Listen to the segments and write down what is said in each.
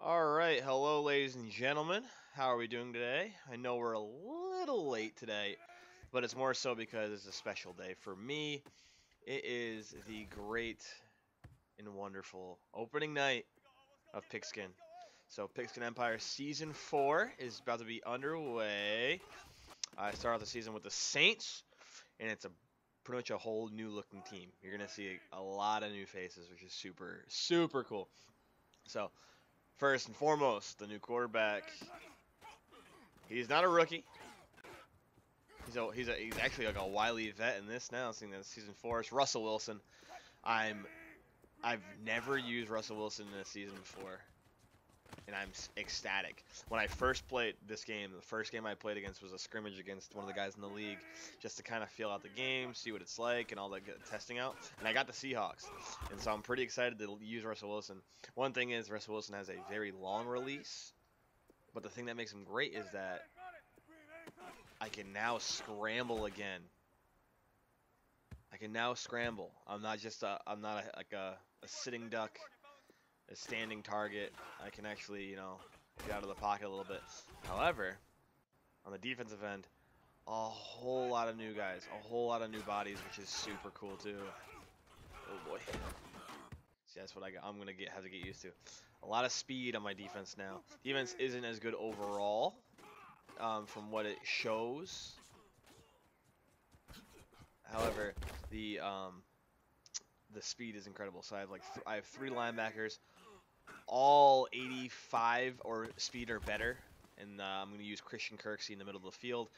Alright, hello ladies and gentlemen. How are we doing today? I know we're a little late today, but it's more so because it's a special day. For me, it is the great and wonderful opening night of Pigzkin. So Pigzkin Empire Season 4 is about to be underway. I start off the season with the Saints, and it's pretty much a whole new looking team. You're going to see a lot of new faces, which is super, super cool. So, first and foremost, the new quarterback. He's not a rookie. He's actually like a wily vet in this now. Seeing that season 4, it's Russell Wilson. I've never used Russell Wilson in a season before, and I'm ecstatic. When I first played this game, the first game I played against was a scrimmage against one of the guys in the league, just to kind of feel out the game, see what it's like, and all that testing out. And I got the Seahawks, and so I'm pretty excited to use Russell Wilson. One thing is Russell Wilson has a very long release, but the thing that makes him great is that I can now scramble again. I can now scramble. I'm not like a sitting duck, a standing target. I can actually, get out of the pocket a little bit. However, on the defensive end, a whole lot of new guys, a whole lot of new bodies, which is super cool too. Oh boy. See, that's what I'm gonna have to get used to. A lot of speed on my defense now. Defense isn't as good overall, from what it shows. However, the speed is incredible. So I have 3 linebackers, all 85 or speed or better, and I'm going to use Christian Kirksey in the middle of the field,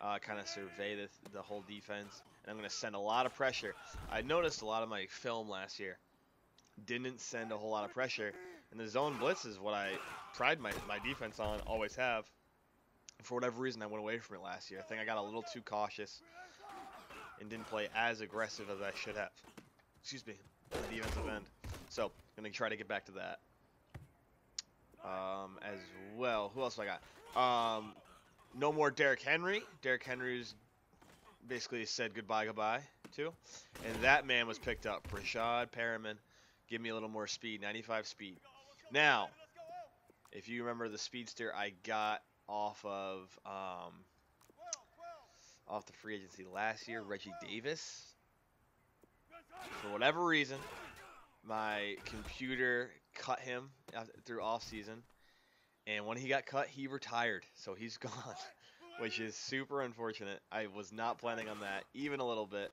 kind of survey the whole defense, and I'm going to send a lot of pressure. I noticed a lot of my film last year didn't send a whole lot of pressure, and the zone blitz is what I pride my defense on, always have. And for whatever reason, I went away from it last year. I think I got a little too cautious and didn't play as aggressive as I should have. Excuse me, on the defensive end. So, I'm going to try to get back to that. As well, who else do I got? No more Derrick Henry. Derrick Henry's basically said goodbye too. And that man was picked up. Rashad Perriman. Give me a little more speed. 95 speed. Now, if you remember the speedster I got off of off the free agency last year, Reggie Davis. For whatever reason, my computer cut him through off season, and when he got cut, he retired, so he's gone, which is super unfortunate. I was not planning on that even a little bit,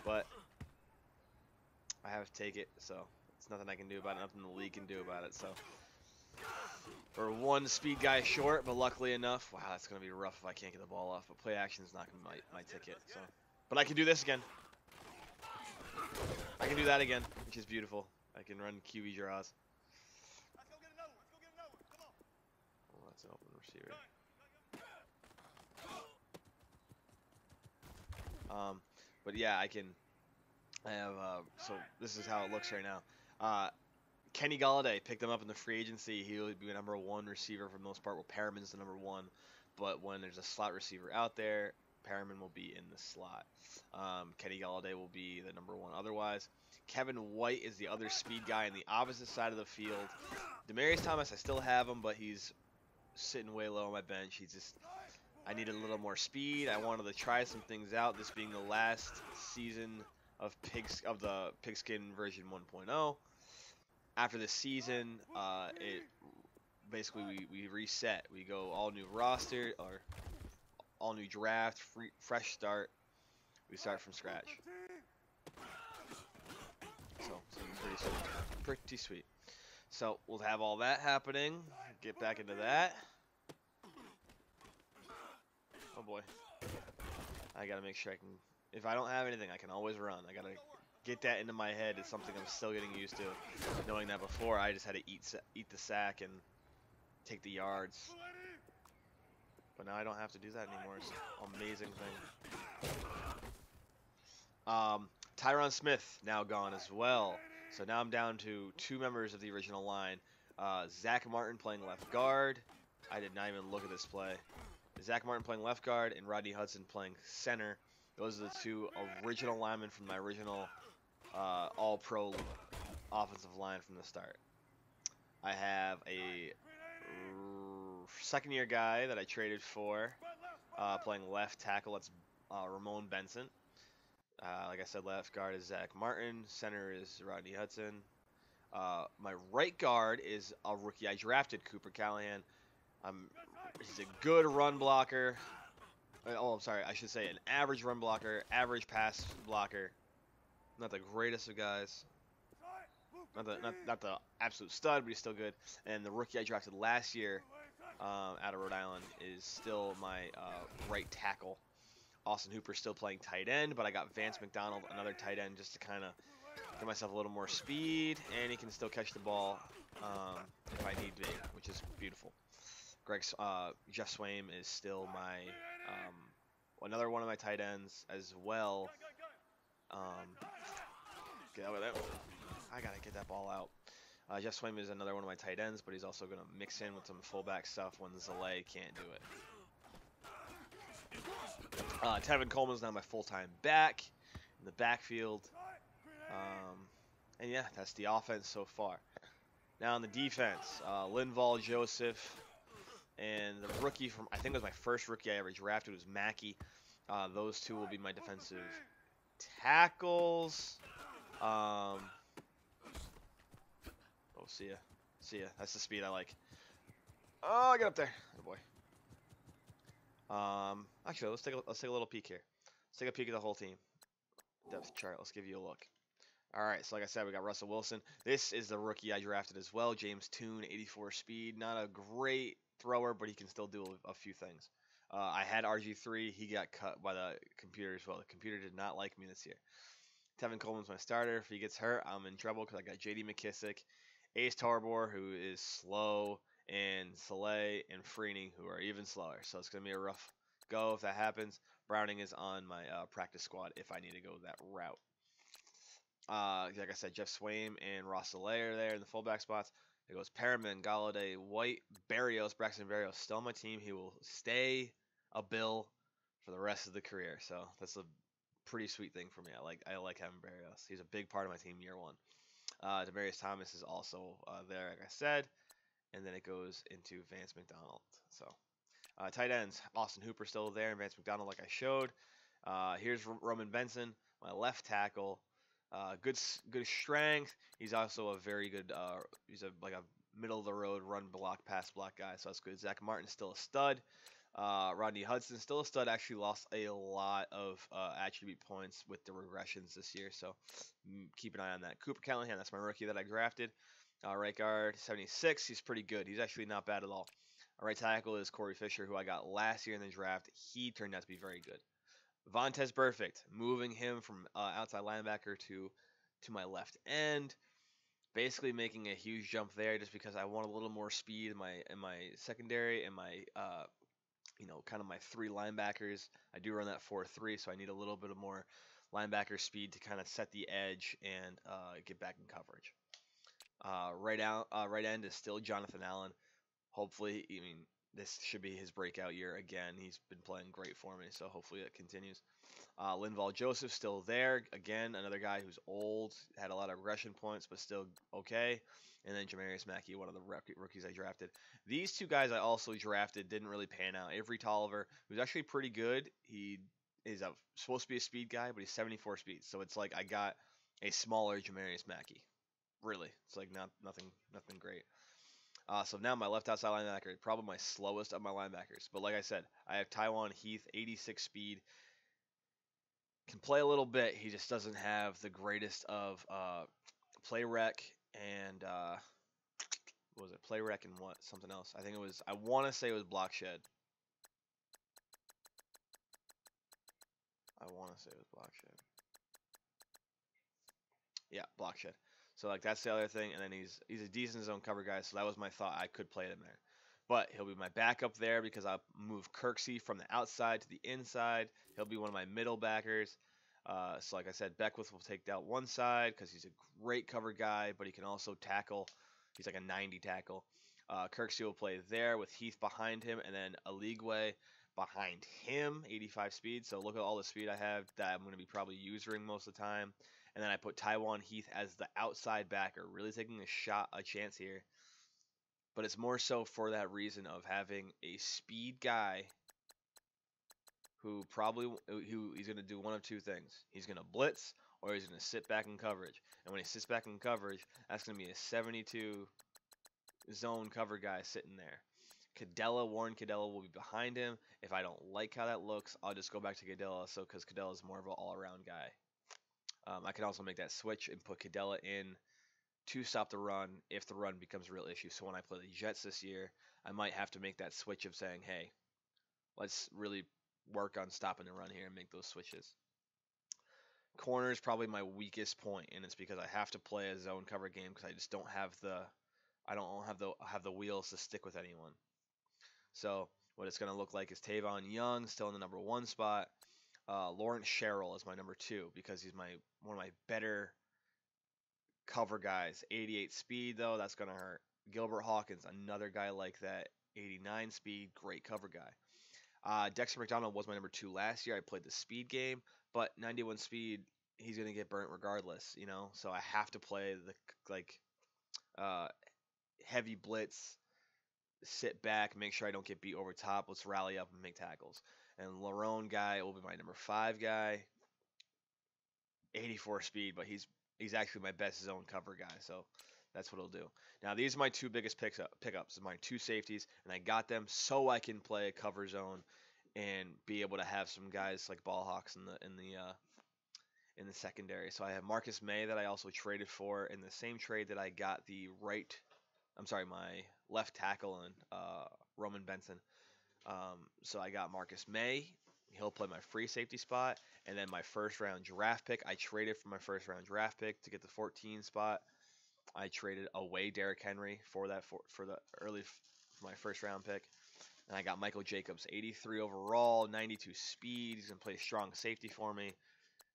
but I have to take it, so it's nothing I can do about it, nothing the league can do about it. So we're one speed guy short, but luckily enough, wow, that's gonna be rough if I can't get the ball off. But play action is not gonna be my ticket. So, but I can do this again. I can do that again, which is beautiful. I can run QB draws. Oh, that's an open receiver. But yeah, I have, so this is how it looks right now. Kenny Galladay picked him up in the free agency. He would be a #1 receiver for the most part. Well, Perriman's the #1. But when there's a slot receiver out there, Perriman will be in the slot. Kenny Galladay will be the #1 otherwise. Kevin White is the other speed guy on the opposite side of the field. Demaryius Thomas, I still have him, but he's sitting way low on my bench. I needed a little more speed. I wanted to try some things out. This being the last season of the Pigskin version 1.0. After the season, it basically we reset. We go all new roster or all new draft, fresh start. We start from scratch. So pretty sweet. So we'll have all that happening. Get back into that. Oh boy. I gotta make sure I can. If I don't have anything, I can always run. I gotta get that into my head. It's something I'm still getting used to. Knowing that before, I just had to eat the sack and take the yards. But now I don't have to do that anymore. It's an amazing thing. Tyron Smith now gone as well. So now I'm down to 2 members of the original line. Zach Martin playing left guard. I did not even look at this play. Zach Martin playing left guard and Rodney Hudson playing center. Those are the 2 original linemen from my original all-pro offensive line from the start. I have a second-year guy that I traded for, playing left tackle. That's Ramon Benson. Like I said, left guard is Zach Martin. Center is Rodney Hudson. My right guard is a rookie I drafted, Cooper Callahan. He's a good run blocker. Oh, I'm sorry. I should say an average run blocker, average pass blocker. Not the greatest of guys. Not the absolute stud, but he's still good. And the rookie I drafted last year out of Rhode Island is still my right tackle. Austin Hooper's still playing tight end, but I got Vance McDonald, another tight end, just to kind of give myself a little more speed, and he can still catch the ball if I need to, which is beautiful. Jeff Swaim is still my another one of my tight ends as well. Get out of there. I gotta get that ball out. Jeff Swaim is another one of my tight ends, but he's also gonna mix in with some fullback stuff when Zalay can't do it. Tevin Coleman's now my full-time back in the backfield. And yeah, that's the offense so far. Now on the defense, Linval Joseph and the rookie from, I think it was my first rookie I ever drafted, was Mackey. Those two will be my defensive tackles. Oh, see ya. See ya. That's the speed I like. Oh, get up there. Oh boy. Actually, let's take a little peek here. Let's take a peek at the whole team. Depth chart. Let's give you a look. All right, so like I said, we got Russell Wilson. This is the rookie I drafted as well. James Toon, 84 speed. Not a great thrower, but he can still do a few things. I had RG3. He got cut by the computer as well. The computer did not like me this year. Tevin Coleman's my starter. If he gets hurt, I'm in trouble because I got J.D. McKissick, Ace Tarbor, who is slow, and Soleil and Freeney, who are even slower. So it's going to be a rough go if that happens. Browning is on my practice squad if I need to go that route. Like I said, Jeff Swaim and Ross Soleil are there in the fullback spots. It goes Perriman, Galladay, White, Barrios, Braxton Barrios, still on my team. He will stay a Bill for the rest of the career. So that's a pretty sweet thing for me. I like having Barrios. He's a big part of my team year one. Demaryius Thomas is also there, like I said. And then it goes into Vance McDonald. So tight ends, Austin Hooper still there, and Vance McDonald, like I showed. Here's Roman Benson, my left tackle. Good strength. He's also a very good. He's like a middle of the road run block, pass block guy. So that's good. Zach Martin's still a stud. Rodney Hudson still a stud. Actually lost a lot of attribute points with the regressions this year. So keep an eye on that. Cooper Callahan, that's my rookie that I drafted. Right guard, 76. He's pretty good. He's actually not bad at all. Right tackle is Corey Fisher, who I got last year in the draft. He turned out to be very good. Vontez Perfect, moving him from outside linebacker to my left end, basically making a huge jump there, just because I want a little more speed in my secondary and my kind of my three linebackers. I do run that 4-3, so I need a little bit of more linebacker speed to kind of set the edge and get back in coverage. Right end is still Jonathan Allen. Hopefully, this should be his breakout year again. He's been playing great for me, so hopefully it continues. Linval Joseph still there. Again, another guy who's old, had a lot of regression points, but still okay. And then Jamarius Mackey, one of the rookies I drafted. These two guys I also drafted didn't really pan out. Avery Tolliver, who's actually pretty good. He is supposed to be a speed guy, but he's 74 speed. So it's like I got a smaller Jamarius Mackey. Really, it's like nothing great. So now my left outside linebacker, probably my slowest of my linebackers. But like I said, I have Taiwan Heath, 86 speed. Can play a little bit. He just doesn't have the greatest of play rec and what was it? Play rec and what? Something else. I want to say it was block shed. Yeah, block shed. So like that's the other thing, and then he's a decent zone cover guy, so that was my thought. I could play him there, but he'll be my backup there because I'll move Kirksey from the outside to the inside. He'll be one of my middle backers. So like I said, Beckwith will take down one side because he's a great cover guy, but he can also tackle. He's like a 90 tackle. Kirksey will play there with Heath behind him, and then Aligwe behind him, 85 speed. So look at all the speed I have that I'm going to be probably using most of the time. And then I put Taiwan Heath as the outside backer, really taking a chance here but it's more so for that reason of having a speed guy who who he's going to do one of two things. He's going to blitz or he's going to sit back in coverage. And when he sits back in coverage, that's going to be a 72 zone cover guy sitting there. Warren Cadella will be behind him. If I don't like how that looks, I'll just go back to Cadella. So because Cadella is more of an all-around guy. I can also make that switch and put Cadella in to stop the run if the run becomes a real issue. So when I play the Jets this year, I might have to make that switch of saying, hey, let's really work on stopping the run here and make those switches. Corner is probably my weakest point, and it's because I have to play a zone cover game because I just don't have the wheels to stick with anyone. So what it's going to look like is Tavon Young still in the number 1 spot. Lawrence Sherrill is my number 2 because he's one of my better cover guys. 88 speed though, that's going to hurt. Gilbert Hawkins, another guy like that. 89 speed, great cover guy. Dexter McDonald was my number 2 last year. I played the speed game, but 91 speed, he's going to get burnt regardless, you know? So I have to play the heavy blitz, sit back, make sure I don't get beat over top. Let's rally up and make tackles. And Larone guy will be my number 5 guy. 84 speed, but he's actually my best zone cover guy, so that's what he'll do. Now these are my 2 biggest pickups. My 2 safeties, and I got them so I can play a cover zone and be able to have some guys like ball hawks in the secondary. So I have Marcus May that I also traded for in the same trade that I got my left tackle in Roman Benson. So I got Marcus May. He'll play my free safety spot, and then my first round draft pick. I traded for my first round draft pick to get the 14 spot. I traded away Derrick Henry for the my first round pick, and I got Michael Jacobs, 83 overall, 92 speed. He's gonna play strong safety for me.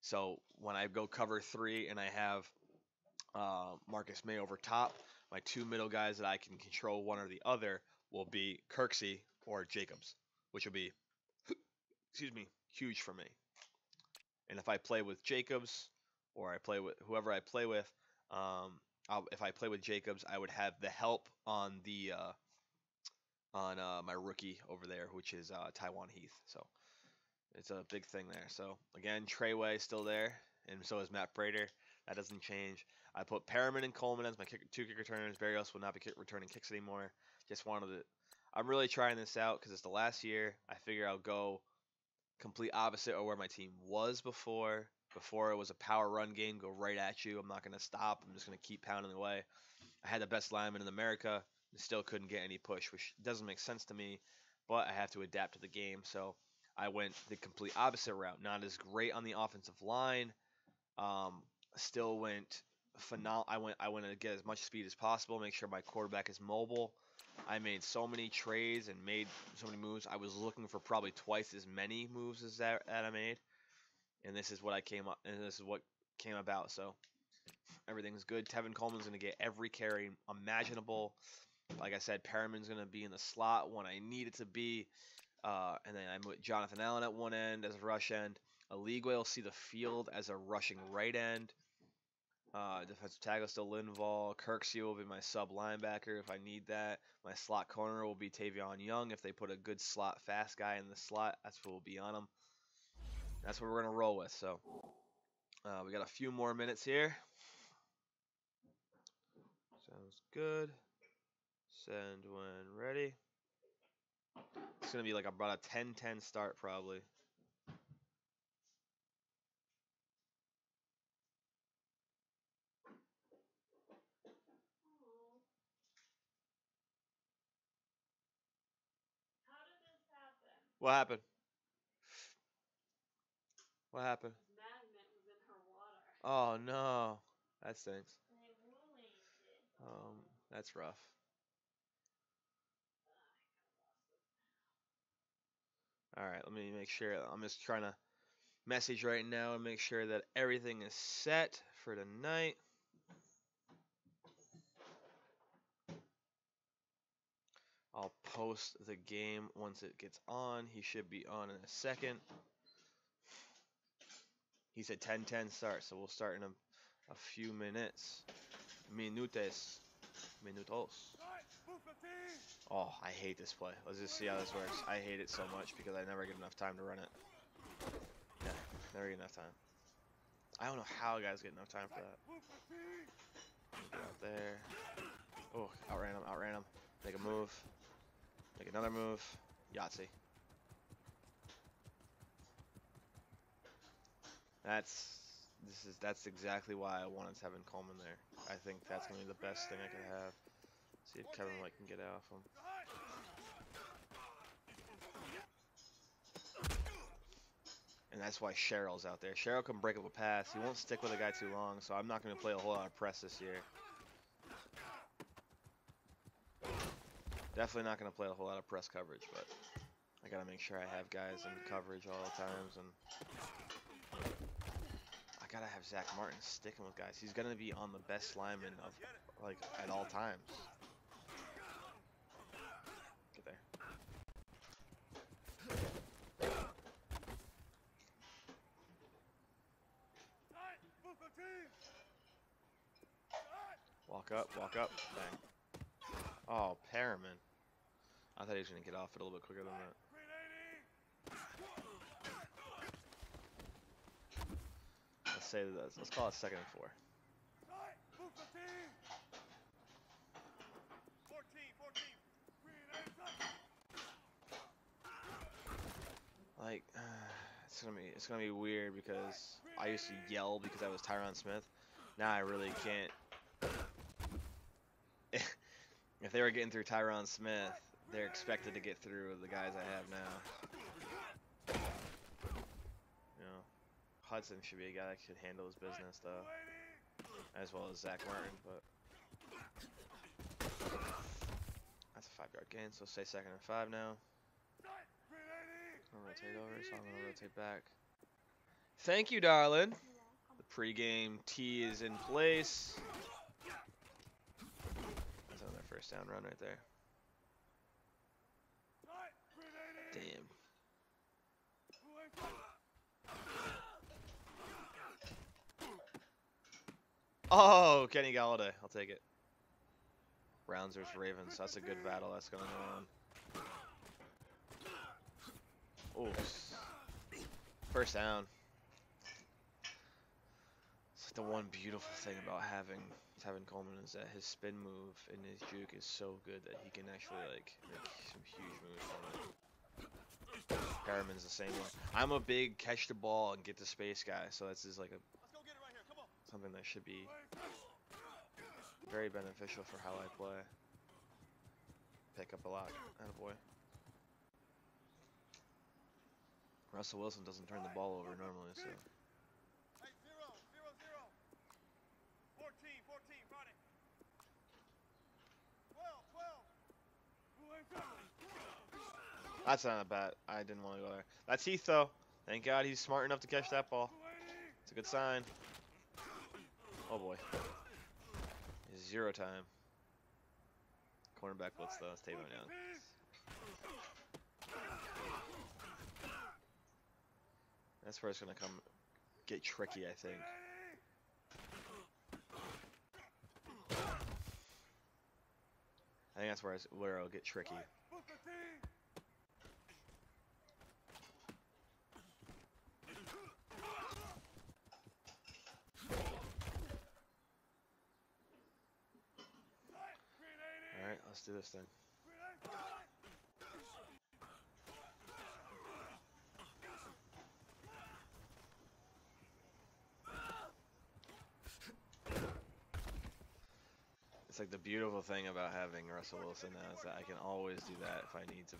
So when I go cover 3 and I have Marcus May over top, my 2 middle guys that I can control one or the other will be Kirksey or Jacobs, which will be huge for me. And if I play with Jacobs or I play with whoever I play with, if I play with Jacobs, I would have the help on my rookie over there, which is Taiwan Heath. So it's a big thing there. So again, Treyway still there, and so is Matt Prater. That doesn't change. I put Perriman and Coleman as my 2 kick returners. Barrios will not be returning kicks anymore. I'm really trying this out because it's the last year. I figure I'll go complete opposite of where my team was before. Before it was a power run game, go right at you. I'm not going to stop. I'm just going to keep pounding away. I had the best lineman in America and still couldn't get any push, which doesn't make sense to me, but I have to adapt to the game. So I went the complete opposite route. Not as great on the offensive line. Still went phenomenal. I went to get as much speed as possible, make sure my quarterback is mobile. I made so many trades and made so many moves. I was looking for probably twice as many moves as that I made, and this is what came about. So everything's good. Tevin Coleman's going to get every carry imaginable. Like I said, Perriman's going to be in the slot when I need it to be, and then I put Jonathan Allen at one end as a rush end. Aligwe will see the field as a rushing right end. Defensive tackle still Linval. Kirksey will be my sub linebacker if I need that. My slot corner will be Tavion Young. If they put a good slot fast guy in the slot, that's what will be on him. That's what we're going to roll with. So we got a few more minutes here. Sounds good. Send when ready. It's going to be like about a 10-10 start probably. What happened? What happened? Magnet was in her water. Oh no, that stinks. That's rough. All right, let me make sure. I'm just trying to message right now and make sure that everything is set for tonight. I'll post the game once it gets on. He should be on in a second. He said 10-10 start, so we'll start in a few minutes. Minutos. Oh, I hate this play. Let's just see how this works. I hate it so much because I never get enough time to run it. Yeah, never get enough time. I don't know how guys get enough time for that. Get out there. Oh, outran him. Make a move. Make another move. Yahtzee. That's exactly why I wanted Tevin Coleman there. I think that's gonna be the best thing I could have. See if Kevin White can get it off him. And that's why Cheryl's out there. Cheryl can break up a pass. He won't stick with a guy too long, so I'm not going to play a whole lot of press this year. Definitely not going to play a whole lot of press coverage, but I got to make sure I have guys in coverage all the times. And I got to have Zach Martin sticking with guys. He's going to be on the best lineman of, like, at all times. Get there. Walk up, bang. Oh, Perriman. I thought he was going to get off it a little bit quicker than that. Let's call it 2nd and 4. Like, it's gonna be weird because I used to yell because I was Tyron Smith. Now I really can't. If they were getting through Tyron Smith, they're expected to get through the guys I have now. You know, Hudson should be a guy that could handle his business though, as well as Zach Martin. But that's a 5-yard gain, so say 2nd and 5 now. I'll rotate over, so I'm gonna rotate back. Thank you, darling. The pregame tee is in place. That's another 1st down run right there. Damn. Oh, Kenny Galladay. I'll take it. Browns versus Ravens. That's a good battle that's going on. Oops. 1st down. It's like the one beautiful thing about having Tevin Coleman is that his spin move and his juke is so good that he can actually like make some huge moves from it. Perriman's the same way. I'm a big catch the ball and get to space guy, so this is like something that should be very beneficial for how I play. Pick up a lot. Attaboy. Russell Wilson doesn't turn the ball over normally, so. That's not a bad. I didn't want to go there. That's Heath, though. Thank God he's smart enough to catch that ball. It's a good sign. Oh, boy. 0 time. Cornerback blitz, though. Let's take him down. That's where it's going to come get tricky, I think. I think that's where it'll get tricky. Alright, let's do this thing. It's like the beautiful thing about having Russell Wilson now is that I can always do that if I need to.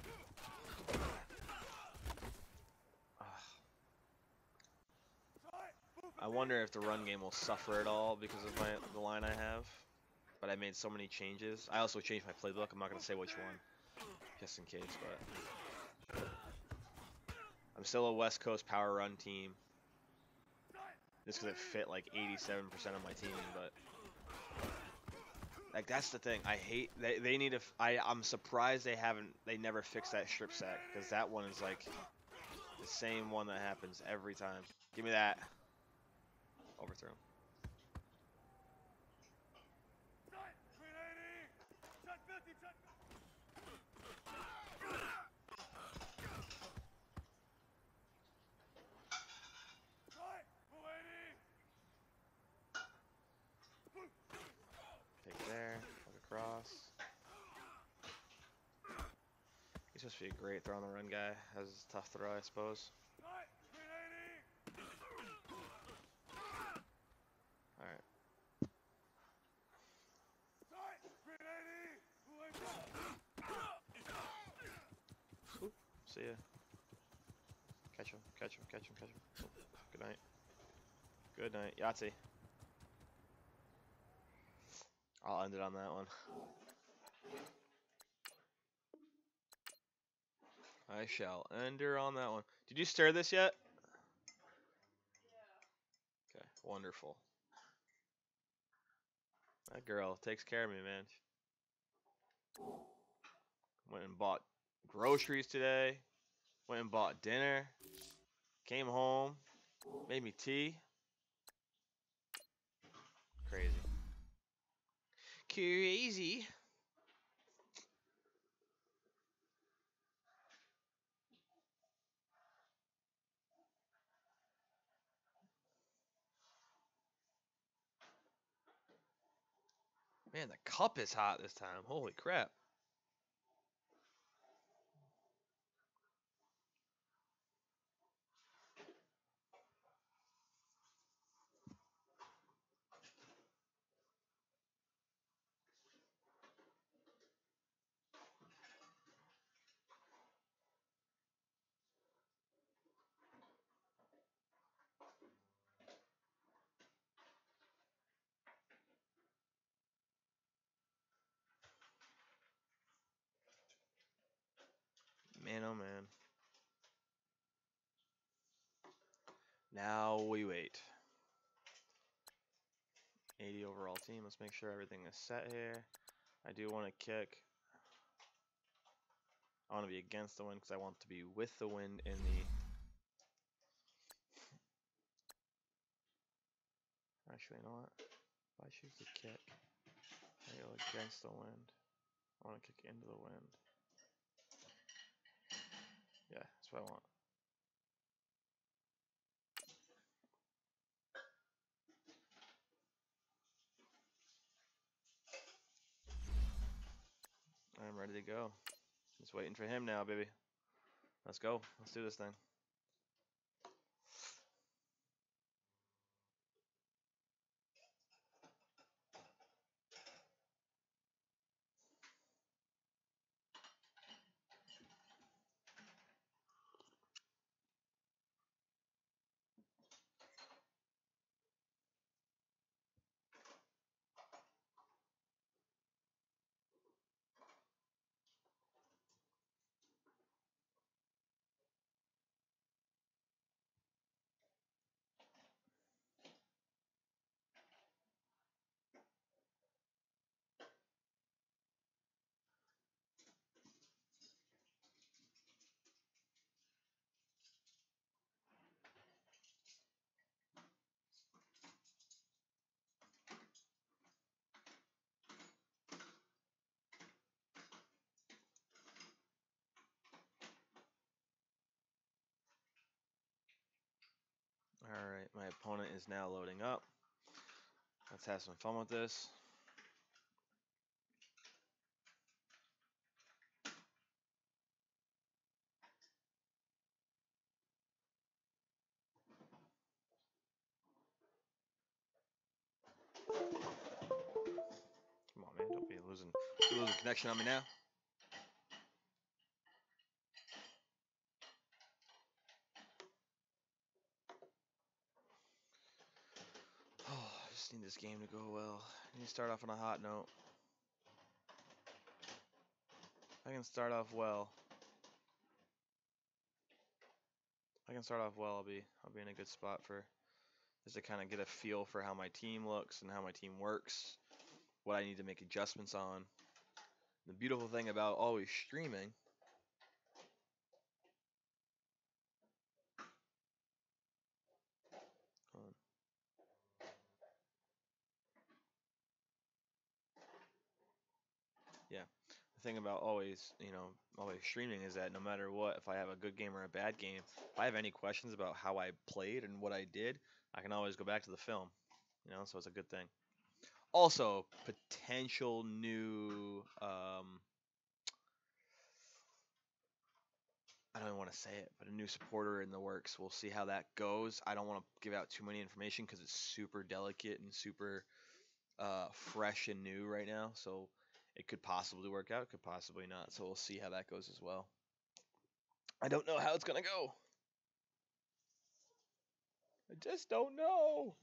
I wonder if the run game will suffer at all because of the line I have. But I made so many changes. I also changed my playbook. I'm not going to say which one, just in case. But I'm still a West Coast power run team, just because it fit like 87% of my team. But like that's the thing. I hate they need to. I'm surprised they never fixed that strip sack, because that one is like the same one that happens every time. Give me that. Overthrow. supposed to be a great throw on the run guy. Has a tough throw, I suppose. Alright. See ya. Catch him, catch him, catch him, catch him. Good night. Good night. Yahtzee. I'll end it on that one. I shall end her on that one. Did you stir this yet? Yeah. Okay, wonderful. That girl takes care of me, man. Went and bought groceries today. Went and bought dinner. Came home. Made me tea. Crazy. Crazy. Man, the cup is hot this time. Holy crap. Man, oh man. Now we wait. 80 overall team. Let's make sure everything is set here. I do want to kick. I want to be against the wind because I want to be with the wind in the... Actually, you know what? If I choose to kick, I go against the wind. I want to kick into the wind. Yeah, that's what I want. I'm ready to go. Just waiting for him now, baby. Let's go. Let's do this thing. Alright, my opponent is now loading up. Let's have some fun with this. Come on, man, don't be losing connection on me now. Oh, I just need this game to go well. I need to start off on a hot note. If I can start off well. If I can start off well, I'll be in a good spot for just to kind of get a feel for how my team looks and how my team works, what I need to make adjustments on. The beautiful thing about always streaming yeah. The thing about always, always streaming is that no matter what, if I have a good game or a bad game, if I have any questions about how I played and what I did, I can always go back to the film. So it's a good thing. Also, potential new I don't even want to say it, but a new supporter in the works. We'll see how that goes. I don't want to give out too many information because it's super delicate and super fresh and new right now. So it could possibly work out, could possibly not. So we'll see how that goes as well. I don't know how it's gonna go. I just don't know.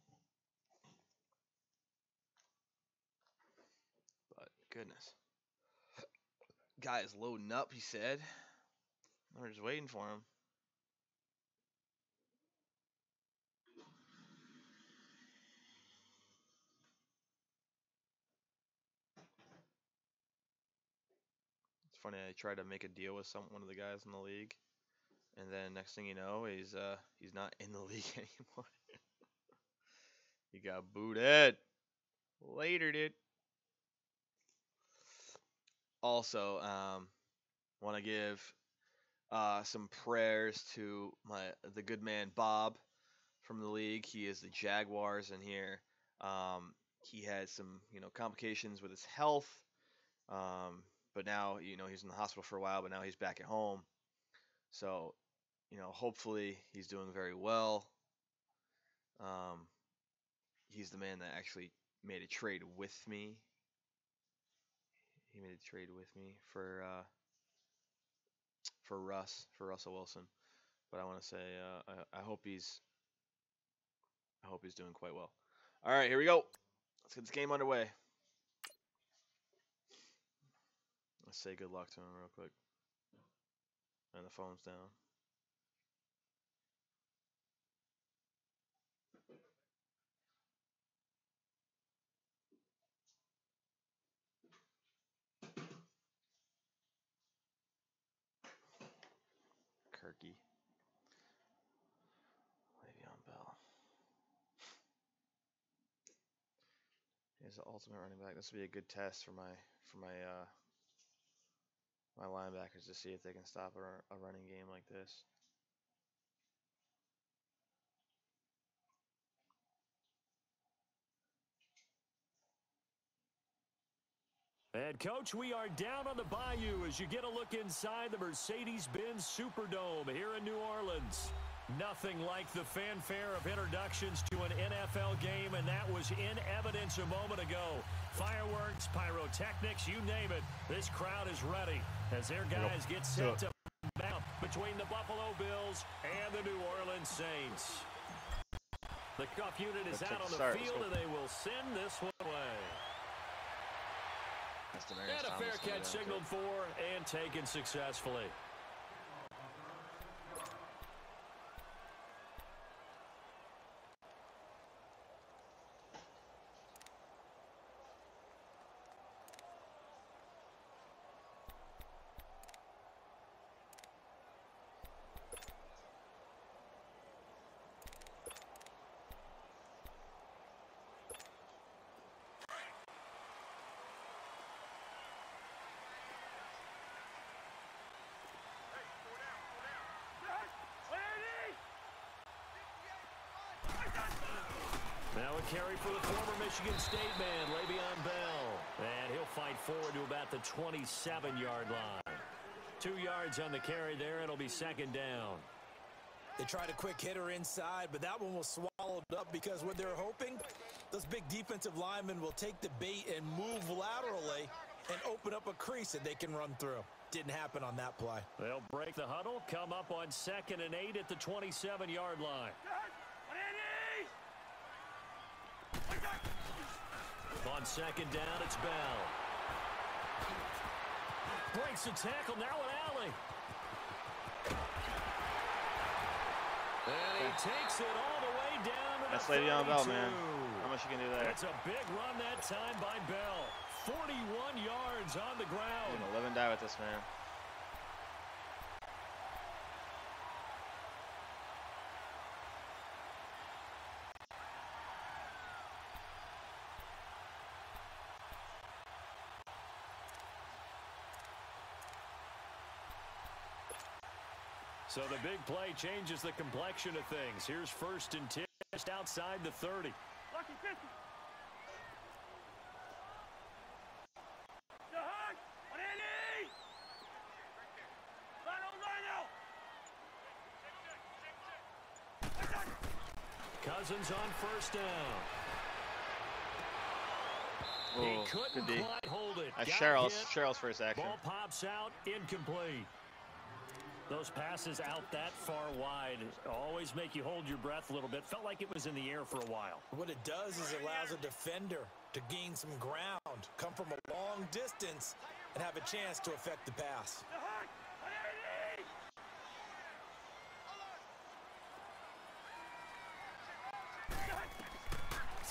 But goodness, guy is loading up. He said. We're just waiting for him. It's funny. I tried to make a deal with one of the guys in the league, and then next thing you know, he's not in the league anymore. He got booted. Later, dude. Also, want to give some prayers to the good man Bob from the league. He is the Jaguars in here. He had some complications with his health, but now he's in the hospital for a while. But now he's back at home. So hopefully he's doing very well. He's the man that actually made a trade with me. He made a trade with me for Russell Wilson. But I want to say I hope he's doing quite well. All right, here we go. Let's get this game underway. Let's say good luck to him real quick. And the phone's down. Kirky. Le'Veon Bell. He's the ultimate running back. This will be a good test for my linebackers to see if they can stop a running game like this. And, Coach, we are down on the bayou as you get a look inside the Mercedes-Benz Superdome here in New Orleans. Nothing like the fanfare of introductions to an NFL game, and that was in evidence a moment ago. Fireworks, pyrotechnics, you name it. This crowd is ready as their guys get set to battle between the Buffalo Bills and the New Orleans Saints. The kickoff unit is out on the field, and they will send this one away. And a fair catch signaled for and taken successfully. Now a carry for the former Michigan State man, Le'Veon Bell. And he'll fight forward to about the 27-yard line. 2 yards on the carry there, and it'll be second down. They tried a quick hitter inside, but that one was swallowed up because what they're hoping, those big defensive linemen will take the bait and move laterally and open up a crease that they can run through. Didn't happen on that play. They'll break the huddle, come up on 2nd and 8 at the 27-yard line. On 2nd down, it's Bell. Breaks the tackle, now an alley. And he takes it all the way down to That's the Le'Veon 32. Bell, man. How much you can do there? It's a big run that time by Bell. 41 yards on the ground. You're gonna live and die with this, man. So the big play changes the complexion of things. Here's 1st and 10 just outside the 30. Lucky 50. Cousins on first down. Oh, He couldn't quite hold it. That's Got Cheryl's first action. Ball pops out, incomplete. Those passes out that far wide always make you hold your breath a little bit. Felt like it was in the air for a while. What it does is it allows a defender to gain some ground, come from a long distance, and have a chance to affect the pass.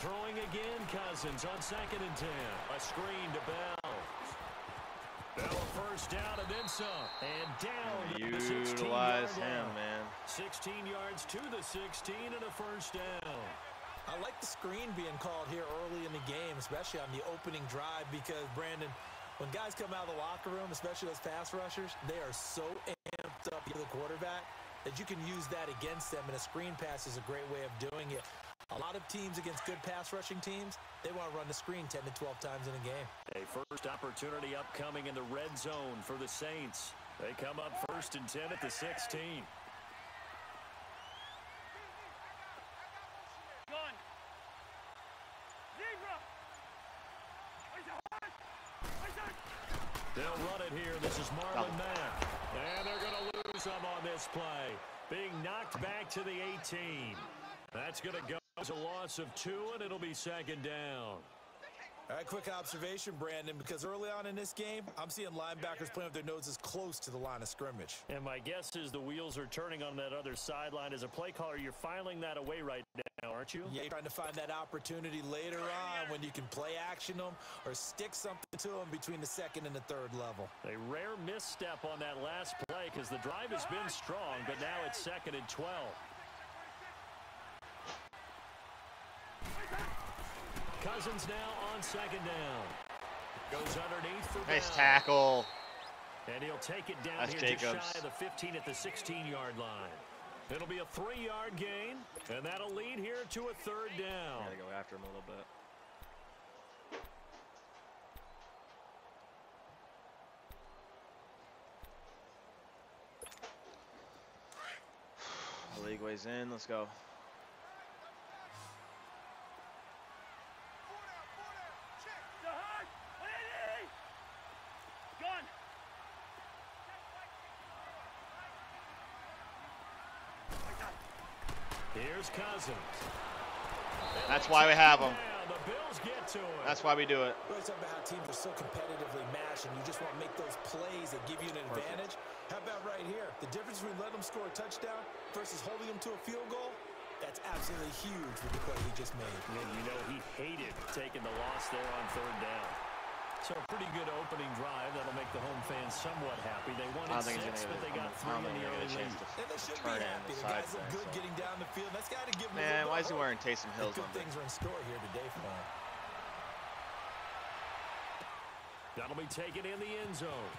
Throwing again, Cousins on 2nd and 10. A screen to Bell. Bell a first down and then some. And down to the 16-yard line. Man. 16 yards to the 16 and a first down. I like the screen being called here early in the game, especially on the opening drive, because, Brandon, when guys come out of the locker room, especially those pass rushers, they are so amped up to the quarterback that you can use that against them, and a screen pass is a great way of doing it. A lot of teams against good pass rushing teams, they want to run the screen 10 to 12 times in a game. A first opportunity upcoming in the red zone for the Saints. They come up 1st and 10 at the 16. They'll run it here. This is Marlon Mack. And they're going to lose him on this play. Being knocked back to the 18. That's going to go as a loss of 2, and it'll be 2nd down. All right, quick observation, Brandon, because early on in this game, I'm seeing linebackers playing with their noses close to the line of scrimmage. And my guess is the wheels are turning on that other sideline. As a play caller, you're filing that away right now, aren't you? Yeah, you're trying to find that opportunity later on when you can play action them or stick something to them between the 2nd and the 3rd level. A rare misstep on that last play because the drive has been strong, but now it's 2nd and 12. Cousins now on 2nd down. Goes underneath for Nice Bell. tackle. And he'll take it down That's here Jacobs. just shy of the 15 at the 16-yard line. It'll be a 3-yard gain, and that'll lead here to a 3rd down. Gotta go after him a little bit. The league weighs in. Let's go. Here's Cousins. That's why we have them. The Bills get to it. That's why we do it. We always talk about how teams are so competitively matched, and you just want to make those plays that give you an advantage. How about right here? The difference between letting them score a touchdown versus holding them to a field goal, that's absolutely huge with the play he just made. And you know he hated taking the loss there on 3rd down. So a pretty good opening drive. That'll make the home fans somewhat happy. They wanted 6, but they got 3 in the early lead. And they should be happy. The guys look good getting down the field. That's got to give them Man, why is he wearing Taysom Hill's good number? things are in store here today for him. That'll be taken in the end zone.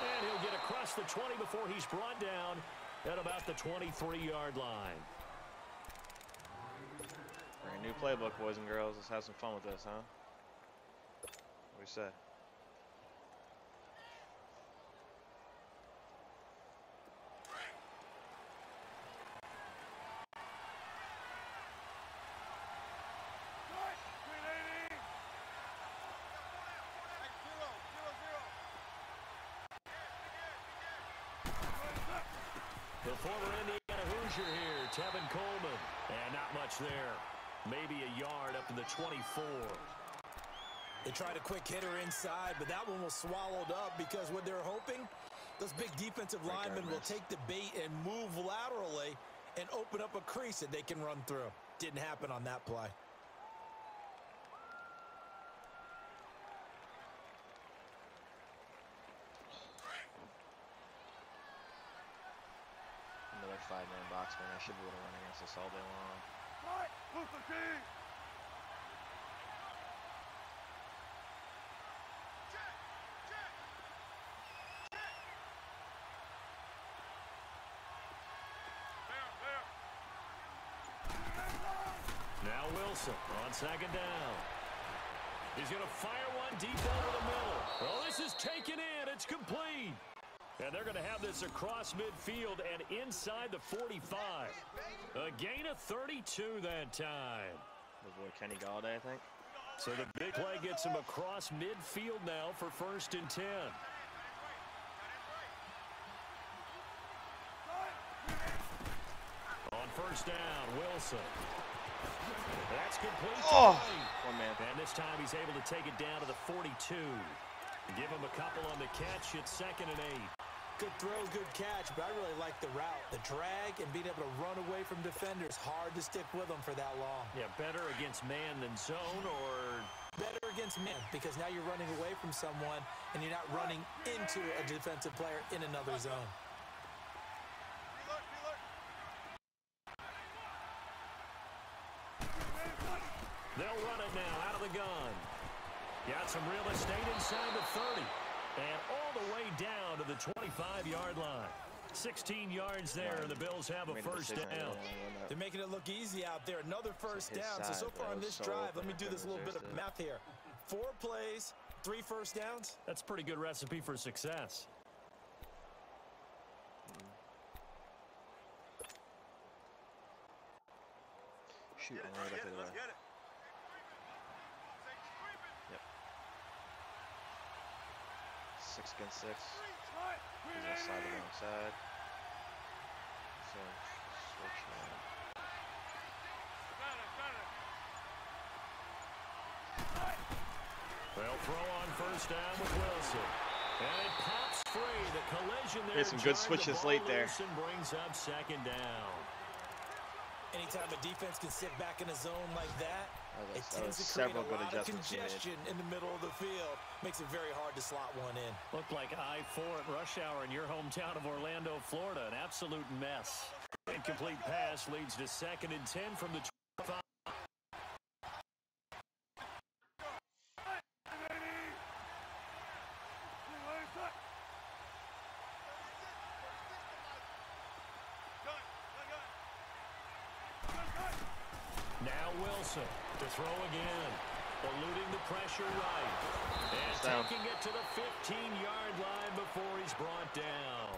And he'll get across the 20 before he's brought down at about the 23-yard line. Brand new playbook, boys and girls. Let's have some fun with this, huh? What do you say? The former Indiana Hoosier here, Tevin Coleman. And not much there. Maybe a yard up to the 24. They tried a quick hitter inside, but that one was swallowed up because what they're hoping, those big defensive linemen will take the bait and move laterally and open up a crease that they can run through. Didn't happen on that play. Another 5-man box, man. I should be able to run against this all day long. Now Wilson on 2nd down. He's going to fire one deep over the middle. Well, this is taken in. It's complete. And they're going to have this across midfield and inside the 45. A gain of 32 that time. The boy Kenny Galladay, I think. So the big play gets him across midfield now for 1st and 10. On 1st down, Wilson. That's complete. Oh, one man. And this time he's able to take it down to the 42. Give him a couple on the catch. It's 2nd and 8. Good throw, good catch, but I really like the route. The drag and being able to run away from defenders. Hard to stick with them for that long. Yeah, better against man than zone, or better against man, because now you're running away from someone and you're not running into a defensive player in another zone. They'll run it now out of the gun. Got some real estate inside the 30. And all the way down to the 25-yard line. 16 yards there, and the Bills have a 1st down. They're making it look easy out there. Another 1st down. So far on this drive, let me do this little bit of math here. 4 plays, 3 1st downs. That's a pretty good recipe for success. Shoot, I'm right up to the left. Yep. 6 against 6. He's outside the wrong side. So, switch now. They'll throw on 1st down with Wilson. And it pops free. The collision there. Some good switches late there. Wilson brings up 2nd down. Anytime a defense can sit back in a zone like that, it tends to create several a good lot of adjustments congestion in the middle of the field. Makes it very hard to slot one in. Looked like I-4 at rush hour in your hometown of Orlando, Florida. An absolute mess. Incomplete pass leads to 2nd and 10 from the 25. Now Wilson to throw again. Eluding the pressure right. And taking it to the 15-yard line before he's brought down.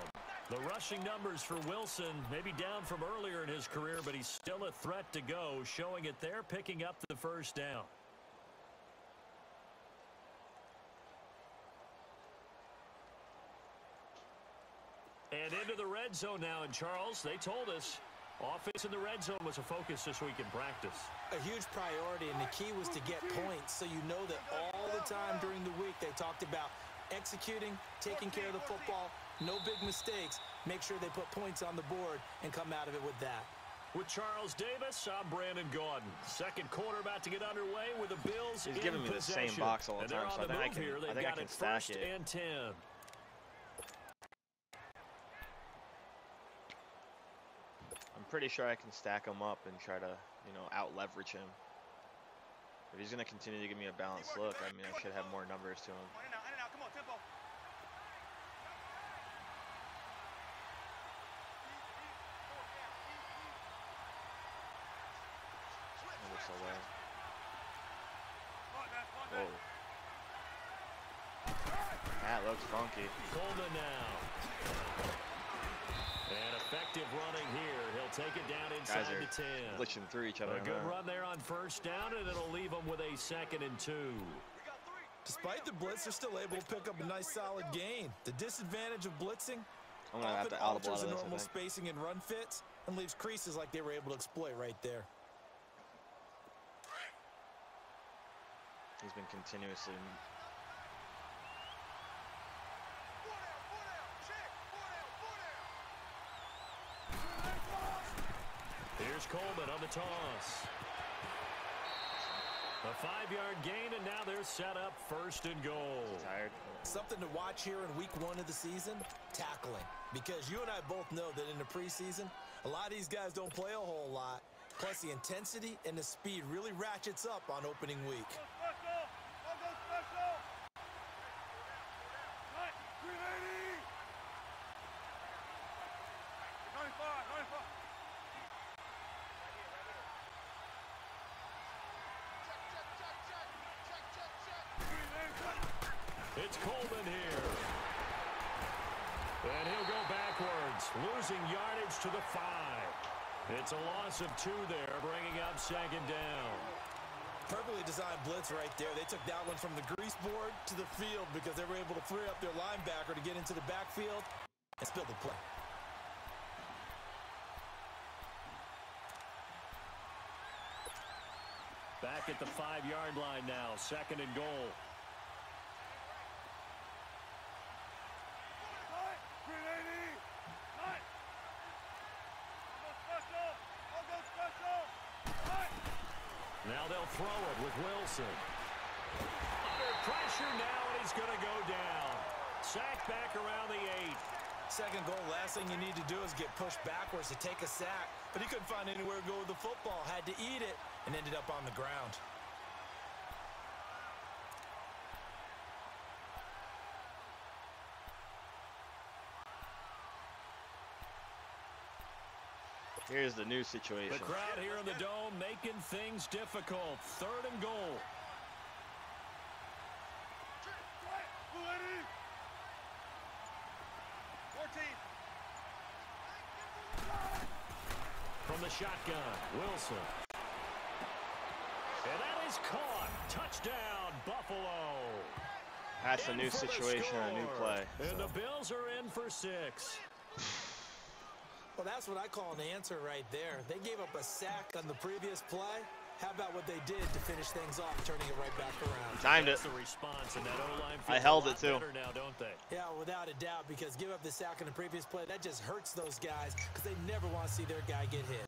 The rushing numbers for Wilson maybe down from earlier in his career, but he's still a threat to go, showing it there, picking up the 1st down. And into the red zone now, and Charles, they told us offense in the red zone was a focus this week in practice. A huge priority, and the key was to get points, so you know that all the time during the week they talked about executing, taking care of the football, no big mistakes, make sure they put points on the board and come out of it with that. With Charles Davis, I'm Brandon Gaudin. 2nd quarter about to get underway with the Bills in He's giving me the same box all the time, so I think I can stack it. 1st and 10. I'm pretty sure I can stack him up and try to, out-leverage him. If he's going to continue to give me a balanced look, I mean, I should have more numbers to him. Whoa. That looks funky. Coleman now. And effective running here. He'll take it down inside the 10. Glitching through each other. A good run there on 1st down, and it'll leave them with a 2nd and 2. Despite the blitz, they're still able to pick up a nice solid gain. The disadvantage of blitzing I'm gonna have to alters audible out of the this, normal spacing and run fits and leaves creases like they were able to exploit right there. He's been continuously. Here's Coleman on the toss. A 5-yard gain, and now they're set up 1st and goal. Tired. Something to watch here in week 1 of the season, tackling. Because you and I both know that in the preseason, a lot of these guys don't play a whole lot. Plus, the intensity and the speed really ratchets up on opening week. It's Coleman here. And he'll go backwards, losing yardage to the 5. It's a loss of 2 there, bringing up 2nd down. Perfectly designed blitz right there. They took that one from the grease board to the field because they were able to free up their linebacker to get into the backfield and spill the play. Back at the 5-yard line now, 2nd and goal. Now they'll throw it with Wilson. Under pressure now, and he's going to go down. Sacked back around the 8. 2nd goal, last thing you need to do is get pushed backwards to take a sack. But he couldn't find anywhere to go with the football. Had to eat it and ended up on the ground. Here's the new situation. The crowd here in the dome making things difficult. 3rd and goal. From the shotgun, Wilson. And that is caught. Touchdown, Buffalo. That's a new situation, a new play. And the Bills are in for 6. Well, that's what I call an answer right there. They gave up a sack on the previous play. How about what they did to finish things off, turning it right back around? Timed it. The response, and that O-line I held it too. Now, don't they? Yeah, without a doubt, because give up the sack on the previous play, that just hurts those guys because they never want to see their guy get hit.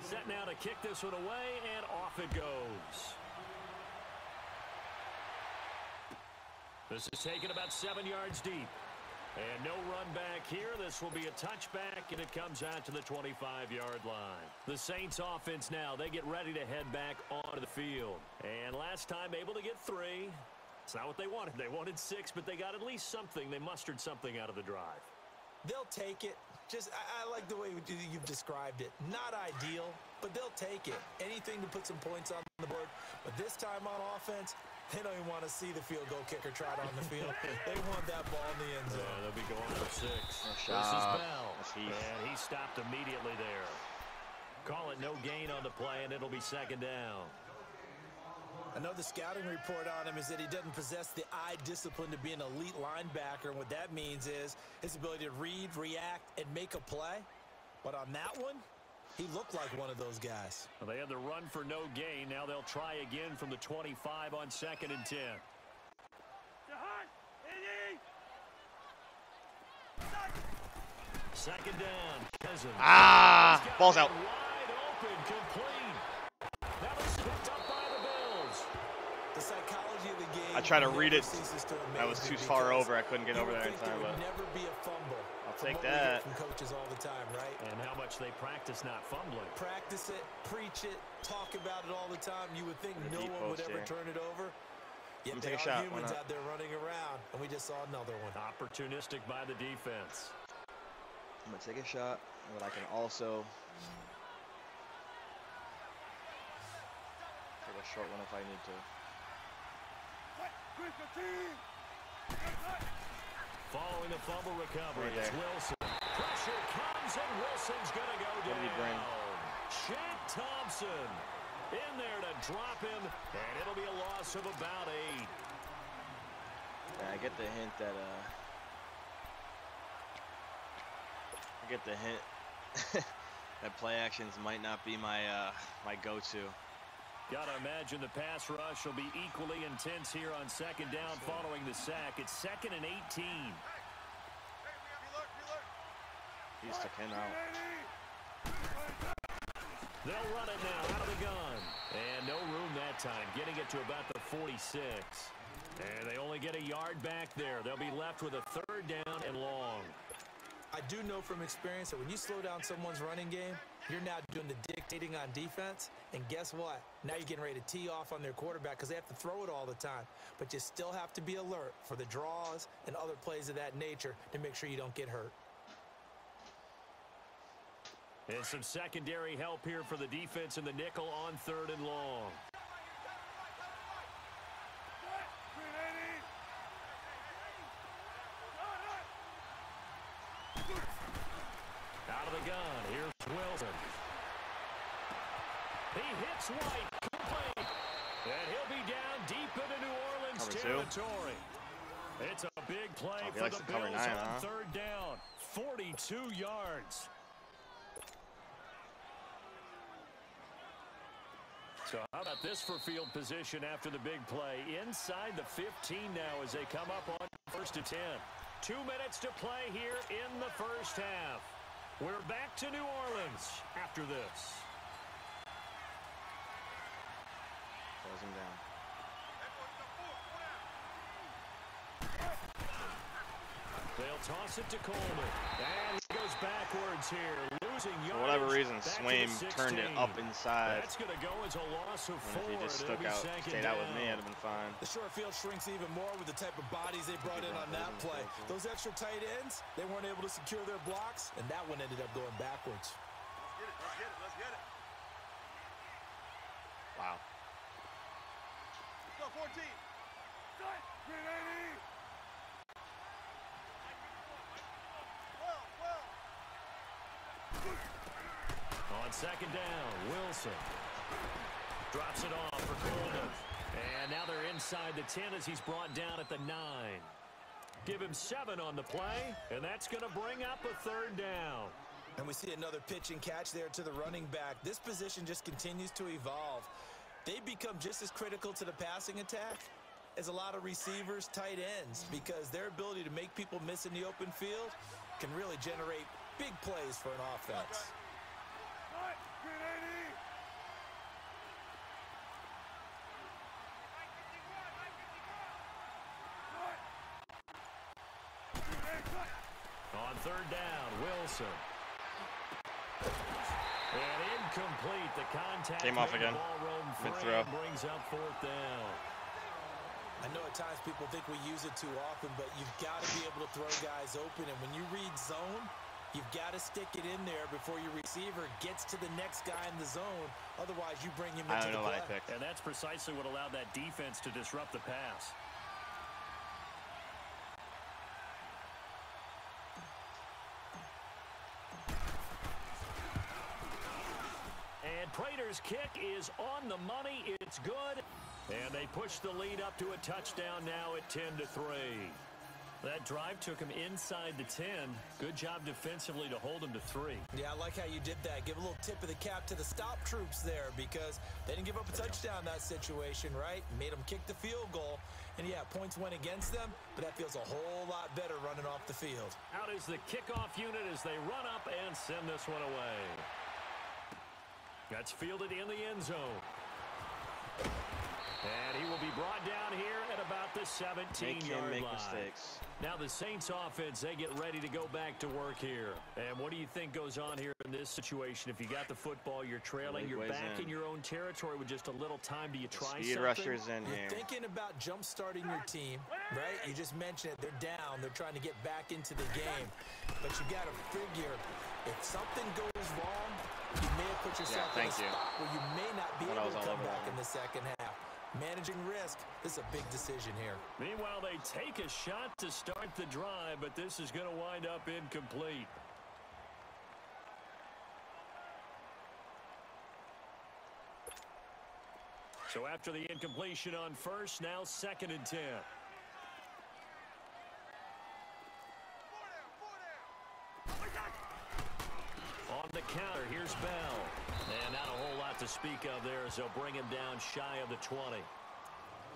Set now to kick this one away, and off it goes. This is taken about 7 yards deep. And no run back here. This will be a touchback, and it comes out to the 25-yard line. The Saints offense now, they get ready to head back onto the field. And last time able to get 3. It's not what they wanted. They wanted 6, but they got at least something. They mustered something out of the drive. They'll take it. Just, I like the way you've described it. Not ideal, but they'll take it. Anything to put some points on the board. But this time on offense, they don't even want to see the field goal kicker trot on the field. They want that ball in the end zone. Yeah, they'll be going for 6. This is Bell. And he stopped immediately there. Call it no gain on the play, and it'll be 2nd down. I know the scouting report on him is that he doesn't possess the eye discipline to be an elite linebacker. And what that means is his ability to read, react, and make a play. But on that one, he looked like one of those guys. Well, they had the run for no gain. Now they'll try again from the 25 on 2nd and 10. Second down. Cousins. Ball's out. Wide open, complete. That was picked up by the Bills. The psychology of the game. I tried to read it. I was too far over. I couldn't get over there in time. But never be a fumble. I'll take that. From coaches all the time, right? And how much they practice not fumbling. Practice it, preach it, talk about it all the time. You would think no one would ever turn it over. Yet there are humans out there running around, and we just saw another one. Opportunistic by the defense. I'm going to take a shot, but I can also take a short one if I need to. Following the fumble recovery, Right it's Wilson. Pressure comes, and Wilson's going to go down. What did he bring? Shaq Thompson in there to drop him, and it'll be a loss of about 8. Yeah, I get the hint that that play actions might not be my my go-to. Gotta imagine the pass rush will be equally intense here on 2nd down following the sack. It's 2nd and 18. He just took him out. They'll run it now out of the gun. And no room that time, getting it to about the 46. And they only get a yard back there. They'll be left with a 3rd down and long. I do know from experience that when you slow down someone's running game, you're now doing the dictating on defense. And guess what? Now you're getting ready to tee off on their quarterback because they have to throw it all the time. But you still have to be alert for the draws and other plays of that nature to make sure you don't get hurt. And some secondary help here for the defense in the nickel on 3rd and long. the gun. Here's Wilson. He hits White. Complete. And he'll be down deep into New Orleans territory. It's a big play for the Bills on third down. 42 yards. So how about this for field position after the big play? Inside the 15 now as they come up on 1st and 10. 2 minutes to play here in the first half. We're back to New Orleans after this. Close him down. They'll toss it to Coleman. And he goes backwards here. Losing yards. For whatever reason, Swaim turned it up inside. That's going to go as a loss of 4. If he just stayed out with me, it'd have been fine. The short field shrinks even more with the type of bodies they brought in on that play. Those extra tight ends, they weren't able to secure their blocks, and that one ended up going backwards. Let's get it. Wow. Let's go, 14. On second down, Wilson drops it off for Coleman. And now they're inside the 10 as he's brought down at the 9. Give him 7 on the play, and that's going to bring up a third down. And we see another pitch and catch there to the running back. This position just continues to evolve. They become just as critical to the passing attack as a lot of receivers, tight ends, because their ability to make people miss in the open field can really generate big plays for an offense. On third down, Wilson. And incomplete. The contact came off again. Mid-throw. Brings up 4th down. I know at times people think we use it too often, but you've got to be able to throw guys open. And when you read zone, you've got to stick it in there before your receiver gets to the next guy in the zone. Otherwise, you bring him into the play. And that's precisely what allowed that defense to disrupt the pass. And Prater's kick is on the money. It's good. And they push the lead up to a touchdown now at 10-3. That drive took him inside the 10. Good job defensively to hold him to 3. Yeah, I like how you did that. Give a little tip of the cap to the stop troops there because they didn't give up a touchdown in that situation, right? Made them kick the field goal. And, yeah, points went against them, but that feels a whole lot better running off the field. Out is the kickoff unit as they run up and send this one away. That's fielded in the end zone. And he will be brought down here at about the 17-yard line. Mistakes. Now the Saints offense, they get ready to go back to work here. And what do you think goes on here in this situation? If you got the football, you're trailing, you're back in your own territory with just a little time. Do you try something? Speed rushers in here. You're thinking about jump-starting your team, right? You just mentioned it. They're down. They're trying to get back into the game. But you got to figure if something goes wrong, you may have put yourself in a spot where you may not be able to come back in the second half. Managing risk, this is a big decision here. Meanwhile, they take a shot to start the drive, but this is going to wind up incomplete. So after the incompletion on first, now 2nd and 10. On the counter, here's Bell. And not a whole lot to speak of there as they'll bring him down shy of the 20.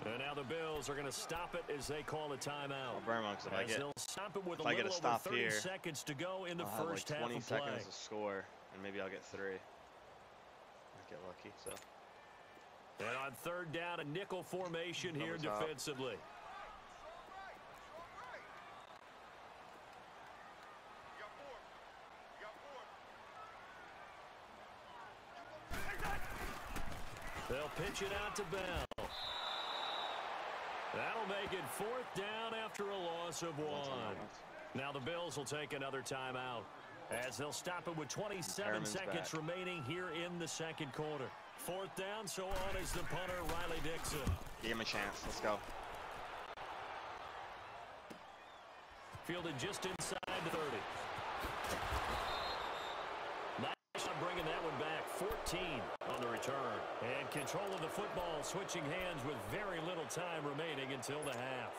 And now the Bills are going to stop it as they call a timeout. They'll stop it with a little over 30 seconds to go in the first half of play. 20 seconds to score, and maybe I'll get 3. Might get lucky, so. And on third down, a nickel formation here defensively. They'll pitch it out to Bell. That'll make it 4th down after a loss of 1. Now the Bills will take another timeout as they'll stop it with 27 seconds remaining here in the second quarter. 4th down, so on is the punter, Riley Dixon. Give him a chance. Let's go. Fielded just inside the 30. on the return. And control of the football switching hands with very little time remaining until the half.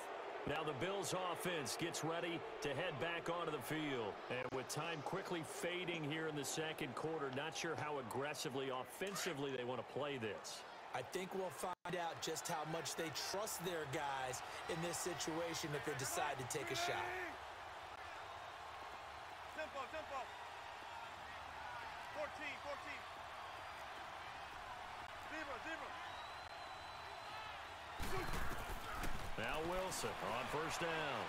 Now the Bills offense gets ready to head back onto the field. And with time quickly fading here in the second quarter, not sure how aggressively, offensively they want to play this. I think we'll find out just how much they trust their guys in this situation if they decide to take a shot. Tempo, tempo. 14, 14. Zero, zero. Now Wilson on first down.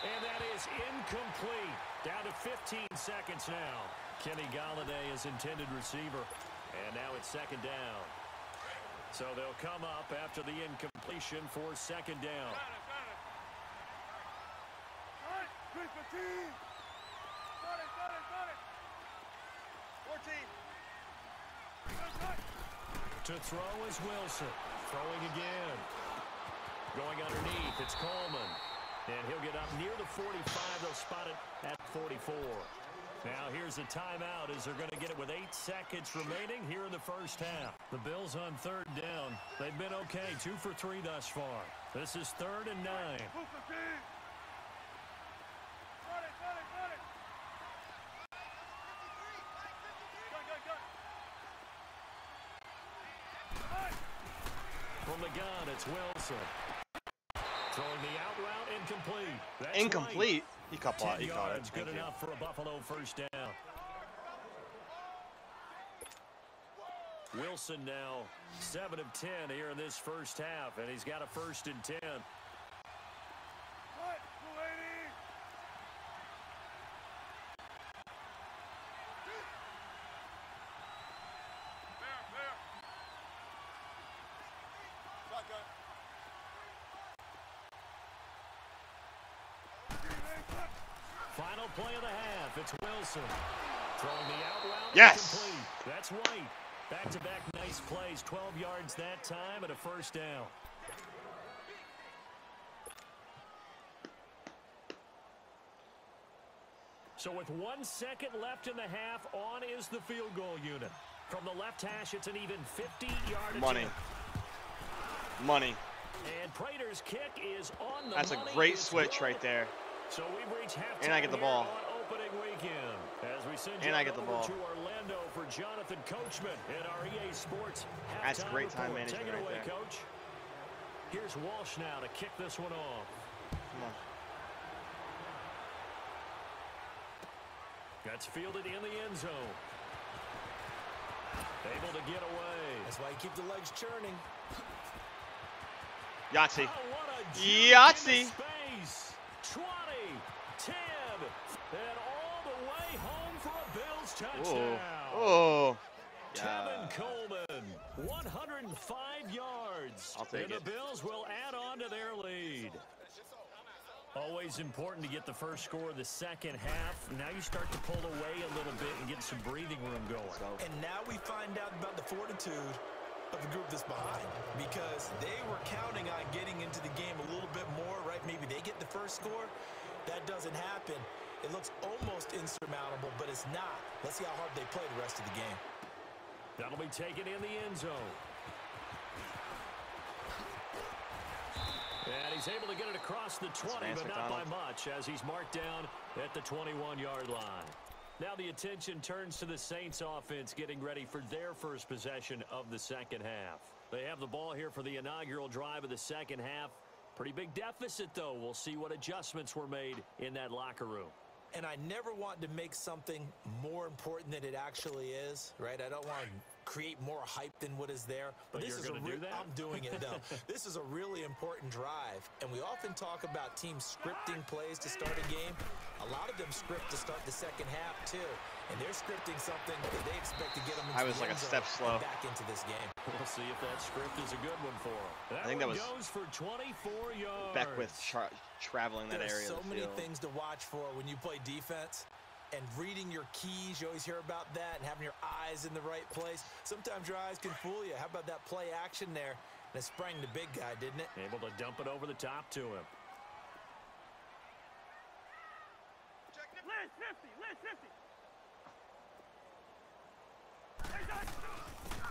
And that is incomplete. Down to 15 seconds now. Kenny Galladay is intended receiver. And now it's second down. So they'll come up after the incompletion for second down. Got it. 15. Got it, got it, got it. 14. To throw is Wilson. Throwing again. Going underneath, it's Coleman. And he'll get up near the 45. They'll spot it at 44. Now here's a timeout as they're going to get it with 8 seconds remaining here in the first half. The Bills on third down. They've been okay, 2 for 3 thus far. This is 3rd and 9. Got it, got it, got it. Got. From the gun, it's Wilson. Throwing the out route, incomplete. That's Incomplete? Right. He caught 10 it. yards, good Thank you. enough for a Buffalo first down. Wilson now 7 of 10 here in this first half, and he's got a 1st and 10. Cut, 280. Fair. Shotgun. Final play of the half. It's Wilson. Throwing the out route. Yes. Incomplete. That's White. Back-to-back nice plays. 12 yards that time and a first down. So with 1 second left in the half, on is the field goal unit. From the left hash, it's an even 50-yard Money. attempt. Money. And Prater's kick is on the That's a money. great It's switch good. right there. So we've reached halftime And I get the here ball. on opening weekend. As we send you And I get the over ball. to Orlando for Jonathan Coachman in our EA Sports halftime That's great time report. management Take it right away, there. Coach. Here's Walsh now to kick this one off. Come on. That's fielded in the end zone. Able to get away. That's why you keep the legs churning. Yahtzee. Oh, what a jump Yahtzee. into space. 20, 10, and all the way home for a Bills touchdown. Oh. Tevin Coleman, 105 yards. I'll take and it. the Bills will add on to their lead. Always important to get the first score of the second half. Now you start to pull away a little bit and get some breathing room going. And now we find out about the fortitude of the group that's behind, because they were counting on getting into the game a little bit more, right? Maybe they get the first score. That doesn't happen. It looks almost insurmountable, but it's not. Let's see how hard they play the rest of the game. That'll be taken in the end zone. And he's able to get it across the 20, but not by much, as he's marked down at the 21-yard line. Now the attention turns to the Saints offense getting ready for their first possession of the second half. They have the ball here for the inaugural drive of the second half. Pretty big deficit, though. We'll see what adjustments were made in that locker room. And I never want to make something more important than it actually is, right? I don't want to create more hype than what is there. But this you're is going to do that? I'm doing it, though. This is a really important drive. And we often talk about teams scripting plays to start a game. A lot of them script to start the second half, too. And they're scripting something that they expect to get them into I was the like end a step zone and slow. back into this game. We'll see if that script is a good one for him. I think that was goes for 24 yards. Beckwith traveling that There's area so of the many field. things to watch for when you play defense. And reading your keys, you always hear about that, and having your eyes in the right place. Sometimes your eyes can fool you. How about that play action there? And it sprang the big guy, didn't it? Able to dump it over the top to him. Liz 50, Liz 50.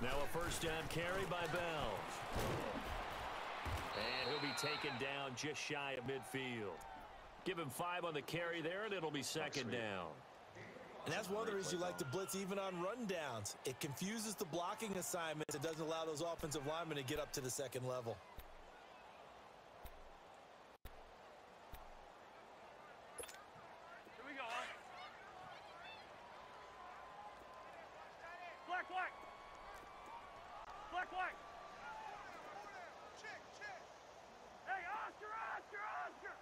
Now a first down carry by Bell. And he'll be taken down just shy of midfield. Give him 5 on the carry there, and it'll be second down. And that's one of the reasons you like to blitz even on rundowns. It confuses the blocking assignments. It doesn't allow those offensive linemen to get up to the second level. Here we go. Black, black. Black, black. Hey, Oscar, Oscar, Oscar.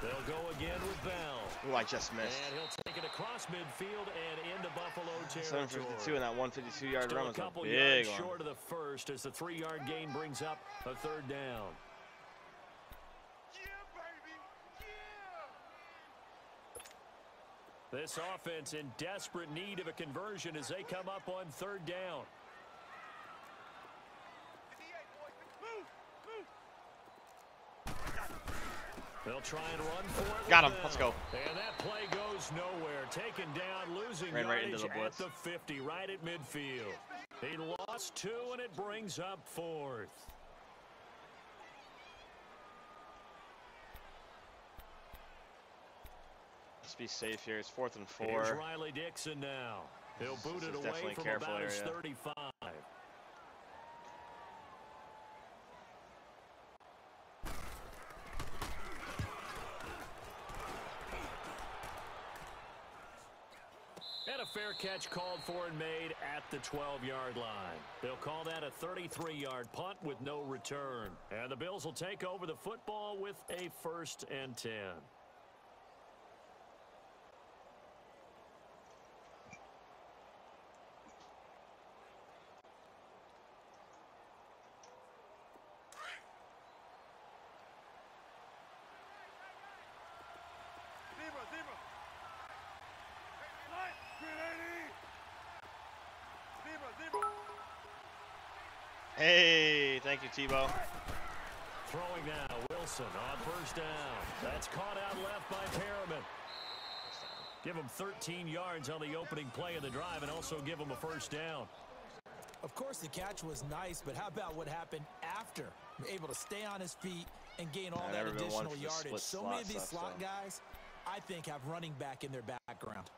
They'll go again with Bell. Ooh, I just missed. And he'll take it across midfield and into Buffalo territory. 752 and that 152-yard Still run a was a couple big yards one. short of the first as the 3-yard gain brings up a third down. Yeah, baby. Yeah. This offense in desperate need of a conversion as they come up on third down. Move, move. They'll try and run for it. Got with him. Let's Bell. go. And that play goes nowhere. Taken down, losing Ran right yardage into the blitz. at the 50, right at midfield. He lost 2, and it brings up 4th. Let's be safe here. It's 4th and 4. Here's Riley Dixon now. He'll boot This it is away definitely a from careful about his area. 35. And a fair catch called for and made at the 12-yard line. They'll call that a 33-yard punt with no return. And the Bills will take over the football with a 1st and 10. Zebra, zebra. Light, 380. Zebra, zebra. Hey, thank you, Tebow. Throwing now, Wilson on first down. That's caught out left by Perriman. Give him 13 yards on the opening play of the drive and also give him a first down. Of course, the catch was nice, but how about what happened after? Able to stay on his feet and gain all that never been one additional for the yardage. split So many of these slot slot stuff, guys, I think, have running back in their background.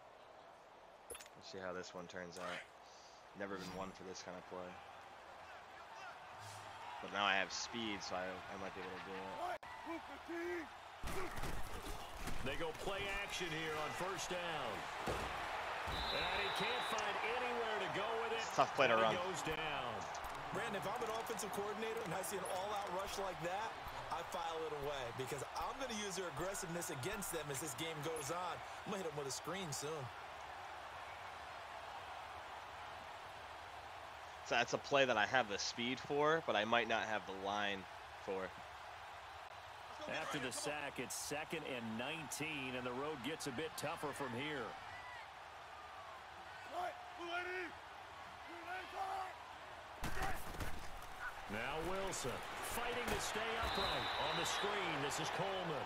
Let's see how this one turns out. Never been one for this kind of play. But now I have speed, so I might be able to do it. Light, move fatigue. They go play action here on first down. And he can't find anywhere to go with it. It's a tough play to And run. It goes down. Brandon, if I'm an offensive coordinator and I see an all-out rush like that, I file it away because I'm going to use their aggressiveness against them as this game goes on. I'm going to hit them with a screen soon. So that's a play that I have the speed for, but I might not have the line for. After the sack, it's 2nd and 19, and the road gets a bit tougher from here. Light, 280. 280. Now Wilson fighting to stay upright on the screen. This is Coleman.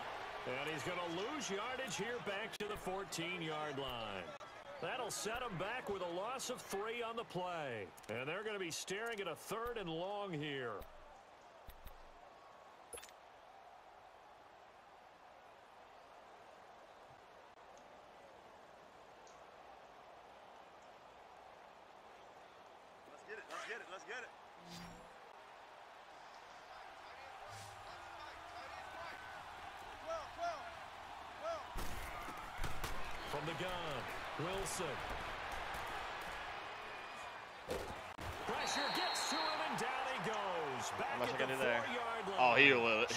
And he's going to lose yardage here back to the 14-yard line. That'll set him back with a loss of 3 on the play. And they're going to be staring at a 3rd and long here. Let's get it, let's get it, let's get it. From the gun, Wilson. Pressure gets to him, and down he goes. Back How much at I the can do there? 4-yard line. Oh, he blew it.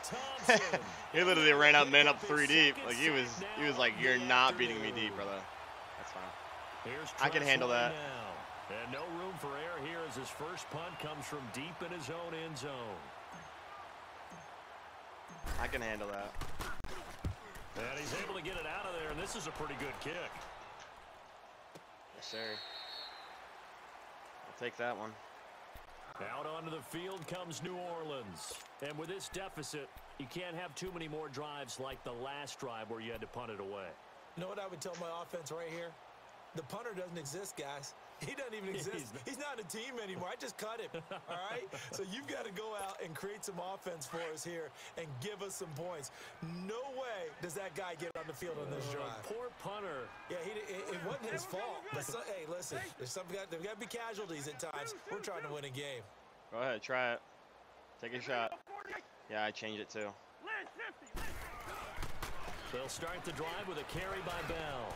Thompson. He literally ran out man up His 3 deep. second Like he was sack like, now you're in the not beating me afternoon. deep, brother. That's fine. Here's I can handle Tressler that. now. And no room for error here as his first punt comes from deep in his own end zone. I can handle that. And he's able to get it out of there, and this is a pretty good kick. Yes, sir. I'll take that one. Out onto the field comes New Orleans. And with this deficit, you can't have too many more drives like the last drive where you had to punt it away. You know what I would tell my offense right here? The punter doesn't exist, guys. He doesn't even exist. He's not a team anymore. I just cut him, all right? So you've got to go out and create some offense for us here and give us some points. No way does that guy get on the field on this drive. Poor punter. Yeah, it wasn't his fault. But hey, listen, there's got to be casualties at times. We're trying to win a game. Go ahead, try it. Take a shot. Yeah, I changed it too. They'll start the drive with a carry by Bell.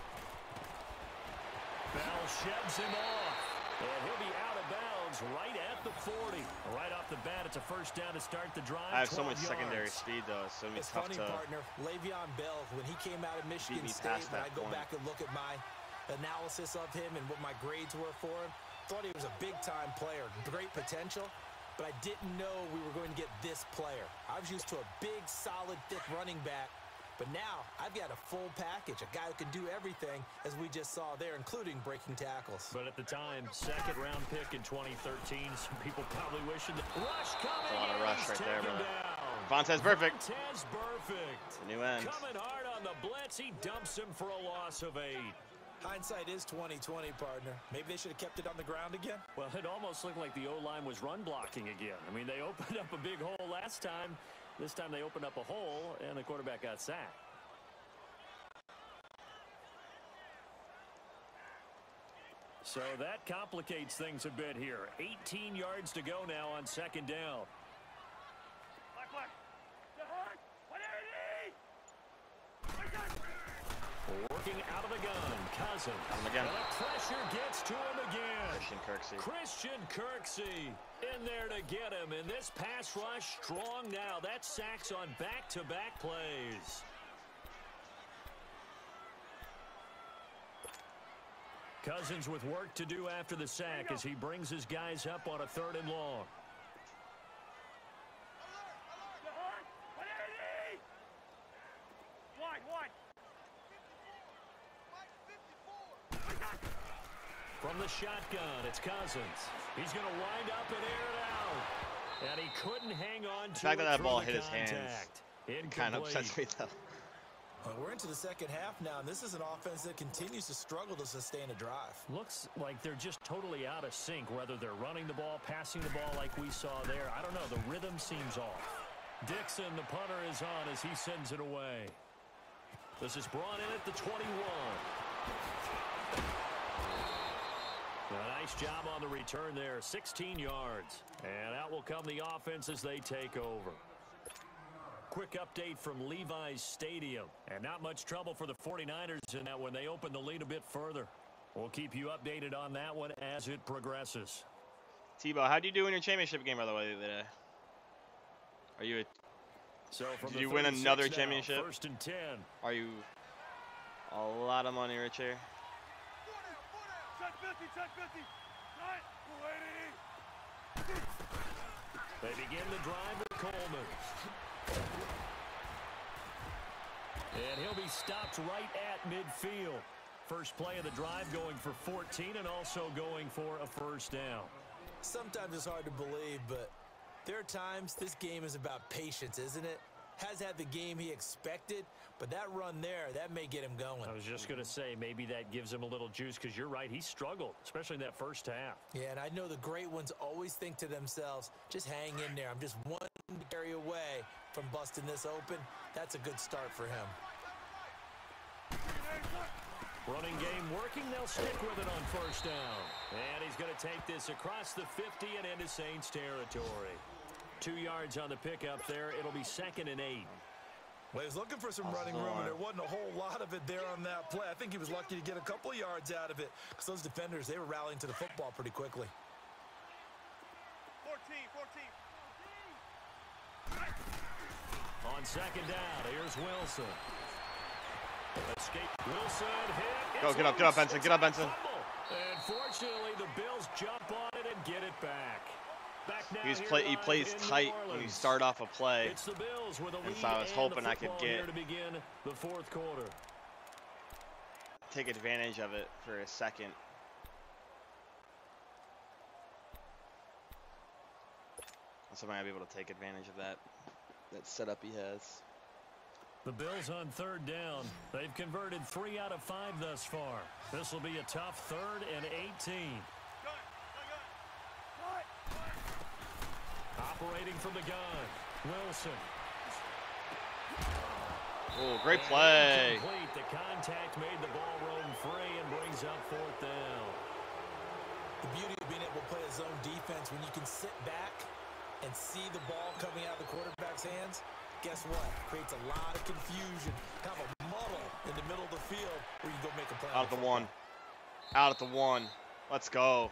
Bell sheds him off, and he'll be out of bounds right at the 40. Right off the bat, it's a first down to start the drive. I have so much yards. secondary speed, though. It's so It's tough funny, to partner. Le'Veon Bell, when he came out of Michigan me State, past when that I go point. back and look at my analysis of him and what my grades were for him, thought he was a big-time player, great potential, but I didn't know we were going to get this player. I was used to a big, solid, thick running back. But now, I've got a full package, a guy who can do everything, as we just saw there, including breaking tackles. But at the time, second-round pick in 2013, some people probably wishing the rush coming. a lot of rush right there, Taken brother. down. Vontez perfect. Vontez perfect. It's a new end. Coming hard on the blitz, he dumps him for a loss of 8. Hindsight is 20/20, partner. Maybe they should have kept it on the ground again. Well, it almost looked like the O-line was run blocking again. I mean, they opened up a big hole last time. This time they opened up a hole, and the quarterback got sacked. So that complicates things a bit here. 18 yards to go now on second down. Working out of the gun, Cousins. Him again. And the pressure gets to him again. Christian Kirksey in there to get him. And this pass rush strong now. That's sacks on back-to-back plays. Cousins with work to do after the sack as he brings his guys up on a 3rd and long. From the shotgun, it's Cousins. He's going to wind up and air it out. And he couldn't hang on to it. The fact that that through ball the hit his hands contact. kind of upsets me, though. Well, we're into the second half now, and this is an offense that continues to struggle to sustain a drive. Looks like they're just totally out of sync, whether they're running the ball, passing the ball like we saw there. I don't know. The rhythm seems off. Dixon, the punter, is on as he sends it away. This is brought in at the 21. A nice job on the return there. 16 yards. And out will come the offense as they take over. Quick update from Levi's Stadium. And not much trouble for the 49ers in that when they open the lead a bit further. We'll keep you updated on that one as it progresses. Tebow, how do you do in your championship game, by the way, today? Are you did you win another championship? 1st and 10. Are you a lot of money richer? They begin the drive with Coleman. And he'll be stopped right at midfield. First play of the drive going for 14 and also going for a first down. Sometimes it's hard to believe, but there are times this game is about patience, isn't it? Has had the game he expected, but that run there, that may get him going. I was just going to say, maybe that gives him a little juice because you're right, he struggled, especially in that first half. Yeah, and I know the great ones always think to themselves, just hang in there. I'm just one carry away from busting this open. That's a good start for him. Running game working, they'll stick with it on first down. And he's going to take this across the 50 and into Saints territory. 2 yards on the pickup there. It'll be 2nd and 8. Well, he was looking for some running room, and there wasn't a whole lot of it there on that play. I think he was lucky to get a couple yards out of it because those defenders, they were rallying to the football pretty quickly. 14. On second down, here's Wilson. Escape. Wilson hit. Go, get up, Benson. Get up, Benson. And fortunately, the Bills jump on it and get it back. He plays tight when you start off a play. It's the Bills with a lead, and so I was hoping I could here to begin the 4th quarter. Take advantage of it for a second. So I might be able to take advantage of that setup he has. The Bills on third down. They've converted 3 out of 5 thus far. This will be a tough 3rd and 18. Operating from the gun, Wilson. Oh, great play. Complete. The contact made the ball roam free and brings up 4th down. The beauty of being able to play a zone defense when you can sit back and see the ball coming out of the quarterback's hands, guess what? Creates a lot of confusion, kind of a muddle in the middle of the field where you go make a play. Out at the 1. Out at the 1. Let's go.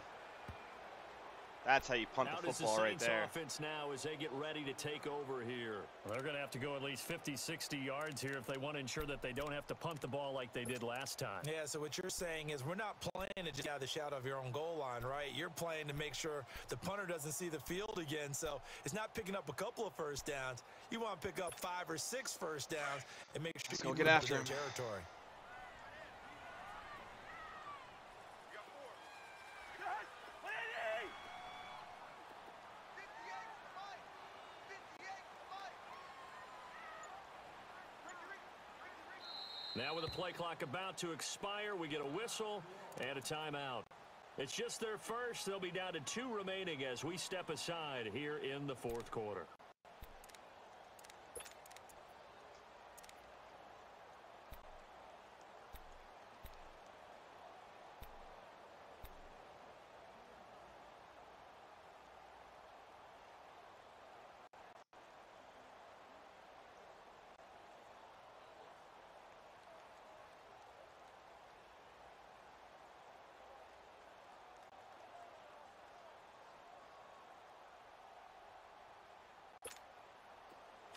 That's how you punt the football right there. Offense now as they get ready to take over here. Well, they're going to have to go at least 50, 60 yards here if they want to ensure that they don't have to punt the ball like they did last time. Yeah, so what you're saying is we're not playing to just get out of the shadow of your own goal line, right? You're playing to make sure the punter doesn't see the field again. So it's not picking up a couple of first downs. You want to pick up 5 or 6 first downs and make sure you get after him. Territory. Now with the play clock about to expire, we get a whistle and a timeout. It's just their first. They'll be down to 2 remaining as we step aside here in the 4th quarter.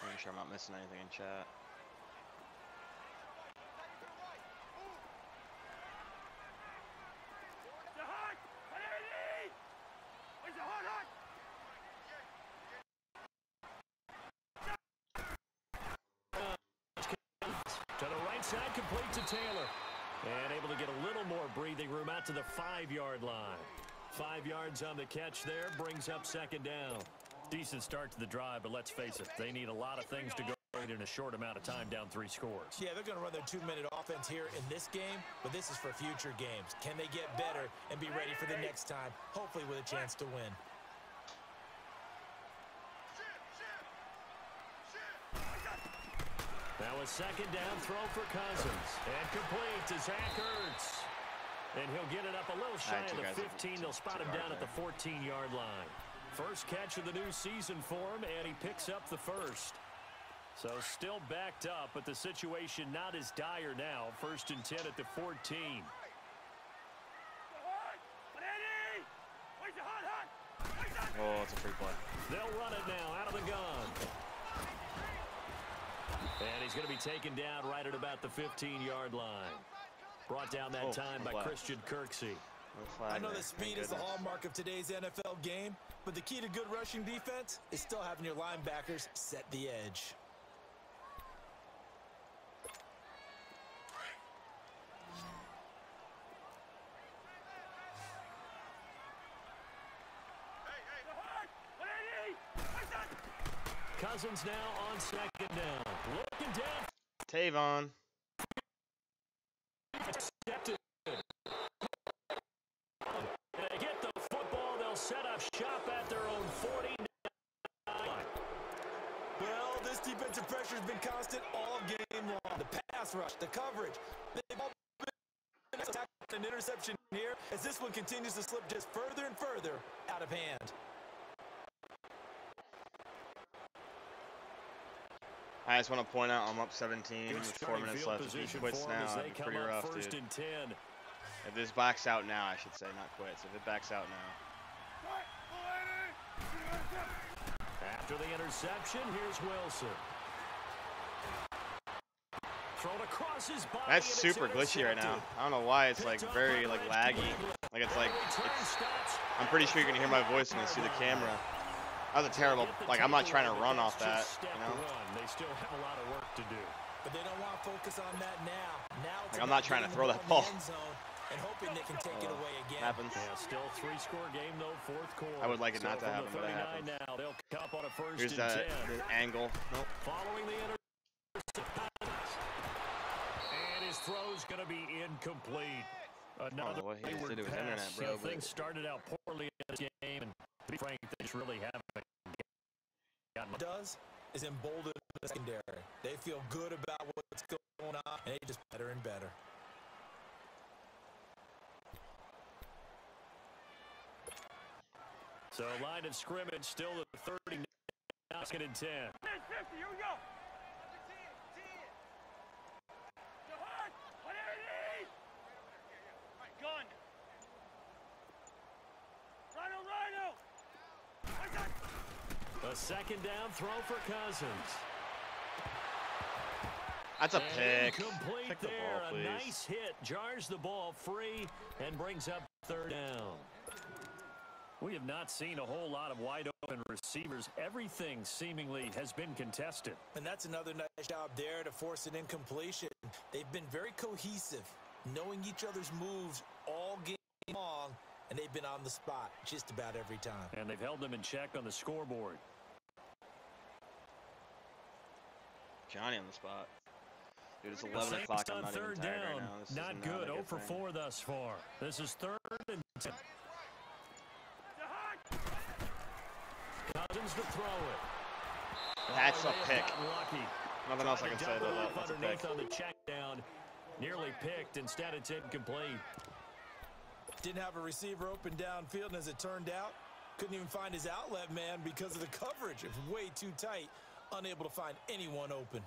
Make sure I'm not missing anything in chat. To the right side, complete to Taylor. And able to get a little more breathing room out to the 5-yard line. 5 yards on the catch there, brings up 2nd down. Decent start to the drive, but let's face it, they need a lot of things to go right in a short amount of time, down 3 scores. Yeah, they're going to run their 2-minute offense here in this game, but this is for future games. Can they get better and be ready for the next time, hopefully with a chance to win? Now a 2nd down throw for Cousins. And complete to Zach Ertz. And he'll get it up a little shy of the 15. They'll spot him down at the 14-yard line. First catch of the new season for him, and he picks up the first. So still backed up, but the situation not as dire now. 1st and 10 at the 14. Oh, it's a free play. They'll run it now out of the gun. And he's going to be taken down right at about the 15-yard line. Brought down that time by Christian Kirksey. I know that speed is the hallmark of today's NFL game, but the key to good rushing defense is still having your linebackers set the edge. Cousins now on 2nd down. Looking down. Tavon. They get the football. They'll set up shop at their own 49. Well, this defensive pressure has been constant all game long. The pass rush, the coverage. They've all been an interception here as this one continues to slip just further and further out of hand. I just want to point out I'm up 17 with 4 minutes left. If he quits now, it'd be pretty rough, dude. 1st and 10. If this backs out now, I should say, not quits. If it backs out now. After the interception, here's Wilson. Thrown across his body. That's super glitchy right now. I don't know why it's like very like laggy. Like it's I'm pretty sure you're gonna hear my voice when you see the camera. That was a terrible. Like I'm not trying to run off that. You know. They still have a lot of work to do. But they don't want to focus on that now. Like I'm not trying to throw that ball. And hoping they can take it away again. Happens. Yeah, still 3-score game though, 4th quarter. I would like it not to happen, but it happens. Now they'll come up on a 1st Here's and 10. the angle. Nope. Following the interception. throw's going to be incomplete. Another what he has to wayward do with pass. internet, bro, but- Things started out poorly in this game, and to be frank, they just really haven't gotten much. Does is embolden the secondary. They feel good about what's going on, and they just better and better. So line of scrimmage still at 30, now 2nd and 10. 50, here we go. Jihad, whatever it is. Gun. Rhino. A 2nd down throw for Cousins. That's a pick. Complete Pick the there. ball, please. A nice hit. Jars the ball free and brings up 3rd down. We have not seen a whole lot of wide open receivers. Everything seemingly has been contested. And that's another nice job there to force an incompletion. They've been very cohesive, knowing each other's moves all game long, and they've been on the spot just about every time. And they've held them in check on the scoreboard. Johnny on the spot. Dude, it's 11 o'clock. I'm not even 3rd tired down. right now. This is Not not good. a 0 for thing. 4 thus far. This is 3rd and 10. Cousins to throw it. That's a They have pick. gotten lucky. Nothing else I Tried can to say double though. up That's a underneath pick. on the check down. Nearly picked. Instead, it's incomplete. Didn't have a receiver open downfield, and as it turned out, couldn't even find his outlet man because of the coverage. It was way too tight, unable to find anyone open.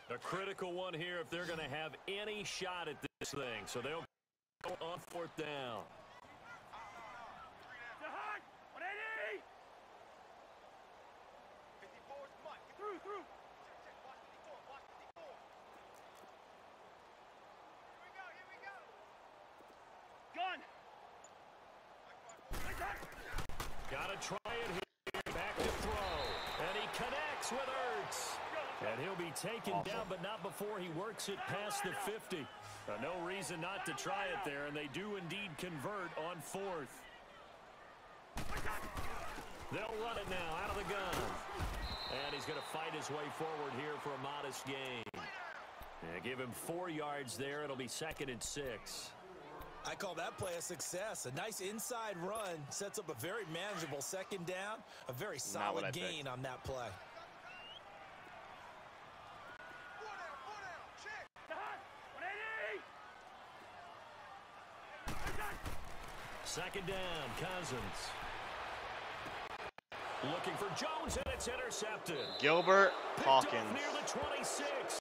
A critical one here if they're going to have any shot at this thing. So they'll go on 4th down. Jihad, 180. Through. Gun. Got to try it here. Back to throw. And he connects with Ertz. And he'll be taken down, but not before he works it past the 50. No reason not to try it there, and they do indeed convert on 4th. They'll run it now out of the gun. And he's going to fight his way forward here for a modest gain. Give him 4 yards there. It'll be 2nd and 6. I call that play a success. A nice inside run sets up a very manageable 2nd down. A very solid gain on that play. Second down, Cousins. Looking for Jones, and it's intercepted. Gilbert Picked off Hawkins. near the 26.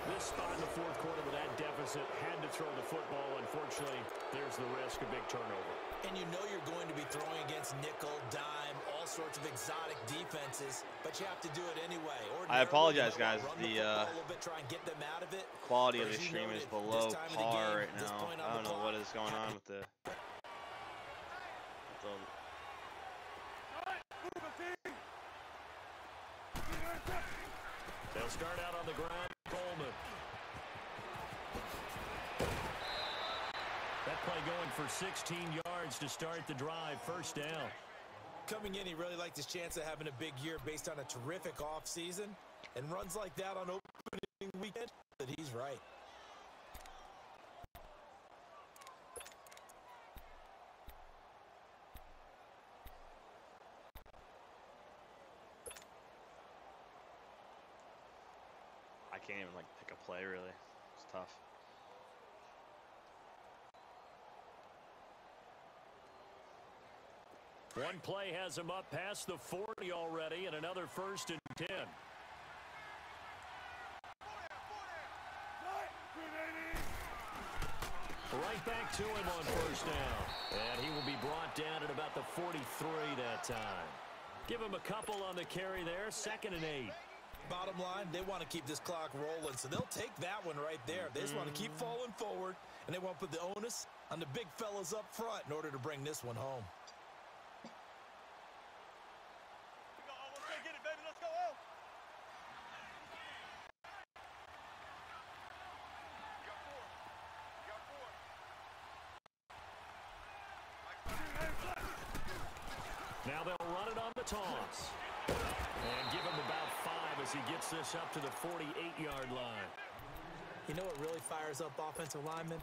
This spot in the 4th quarter with that deficit, had to throw the football. Unfortunately, there's the risk of big turnover. And you know you're going to be throwing against nickel, dime, all sorts of exotic defenses, but you have to do it anyway. I apologize, guys. The a little bit, try and get them out of it. quality of But the as you stream is noted, below this time of the par game, right this now. point on I the don't know clock, what is going on with the They'll start out on the ground. Coleman. That play going for 16 yards to start the drive. 1st down. Coming in, he really liked his chance of having a big year based on a terrific offseason. And runs like that on opening weekend, that he's right. I can't even like pick a play really. It's tough. One play has him up past the 40 already, and another 1st and 10. Right back to him on 1st down. And he will be brought down at about the 43 that time. Give him a couple on the carry there. 2nd and 8. Bottom line, they want to keep this clock rolling, so they'll take that one right there. They just want to keep falling forward, and they want to put the onus on the big fellas up front in order to bring this one home. Let's get it, baby. Let's go. Now they'll run it on the toss. And give him about 5 as he gets this up to the 48-yard line. You know what really fires up offensive linemen?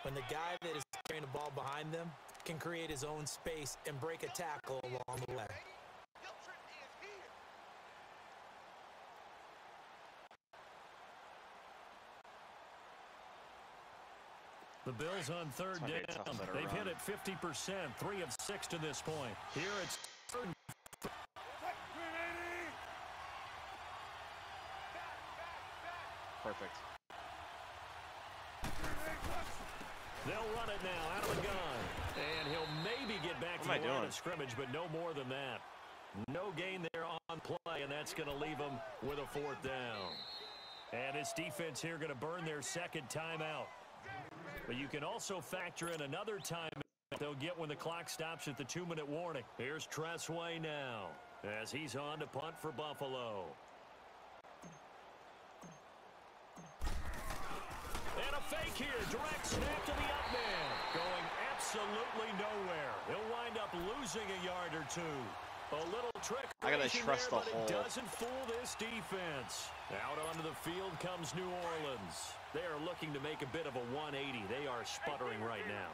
When the guy that is carrying the ball behind them can create his own space and break a tackle along the way. The Bills on third down. They've hit it 50%, 3 of 6 to this point. Here it's third. Perfect. They'll run it now out of the gun. And he'll maybe get back to the line of scrimmage, but no more than that. No gain there on play, and that's going to leave them with a 4th down. And this defense here going to burn their second timeout. But you can also factor in another timeout they'll get when the clock stops at the 2-minute warning. Here's Tressway now as he's on to punt for Buffalo. And a fake here. Direct snap to the up man. Going absolutely nowhere. He'll wind up losing a yard or 2. A little trick. I gotta trust the hole. It doesn't fool this defense. Out onto the field comes New Orleans. They are looking to make a bit of a 180. They are sputtering right now.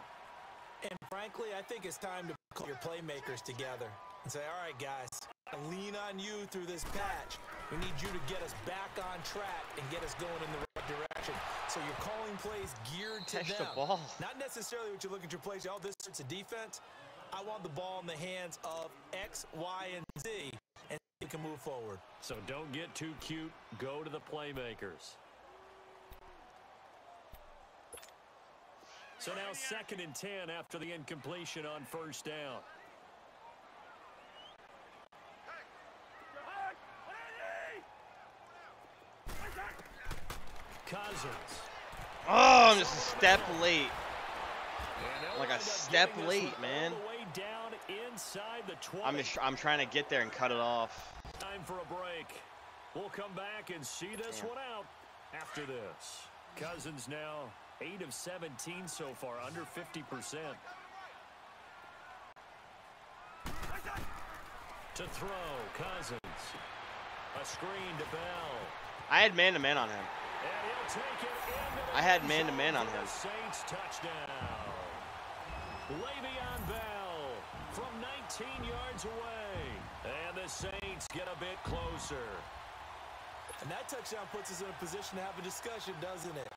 And frankly, I think it's time to call your playmakers together and say, all right, guys, lean on you through this patch. We need you to get us back on track and get us going in the right direction. So you're calling plays geared to Catch them. the ball. Not necessarily what you look at your plays, oh, this is a defense. I want the ball in the hands of X, Y, and Z, and you can move forward. So don't get too cute. Go to the playmakers. So now 2nd and 10 after the incompletion on 1st down. Cousins. Oh, I'm just a step late. Like a step late, man. I'm trying to get there and cut it off. Time for a break. We'll come back and see this one out after this. Cousins now 8 of 17 so far, under 50%. To throw, Cousins. A screen to Bell. I had man-to-man on him. And he'll take it into I had man-to-man on him. Saints touchdown. Le'Veon Bell from 19 yards away. And the Saints get a bit closer. And that touchdown puts us in a position to have a discussion, doesn't it?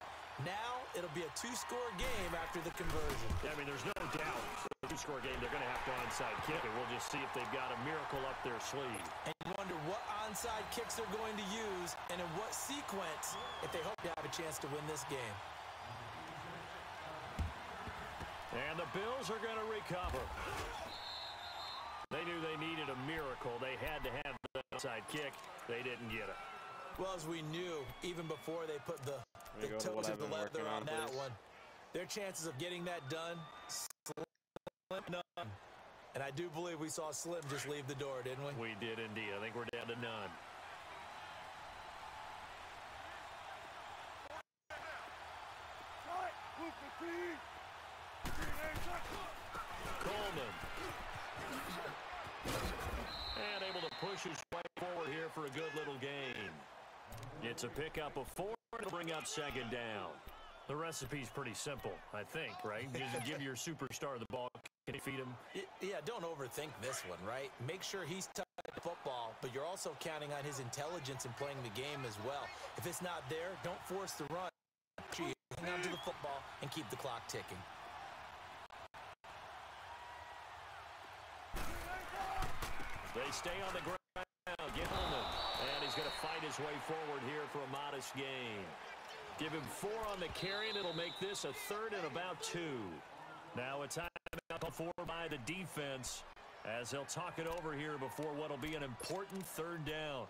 Now it'll be a 2-score game after the conversion. I mean, there's no doubt for a 2-score game they're going to have to onside kick it. We'll just see if they've got a miracle up their sleeve. And you wonder what onside kicks they're going to use and in what sequence if they hope to have a chance to win this game. And the Bills are going to recover. They knew they needed a miracle. They had to have the onside kick. They didn't get it. Well, as we knew, even before they put the toes of the leather on that one, their chances of getting that done, slim none. And I do believe we saw Slim just leave the door, didn't we? We did indeed. I think we're down to none. Coleman. And able to push his way forward here for a good little gain. It's a pickup of 4 to bring up 2nd down. The recipe's pretty simple, I think, right? Just give your superstar the ball. Can you feed him? Yeah, don't overthink this one, right? Make sure he's touching the football, but you're also counting on his intelligence in playing the game as well. If it's not there, don't force the run. Hang on to the football and keep the clock ticking. They stay on the ground. Gilman. And he's going to fight his way forward here for a modest gain. Give him 4 on the carry, and it'll make this a 3rd and about 2. Now a timeout for by the defense as they'll talk it over here before what'll be an important 3rd down.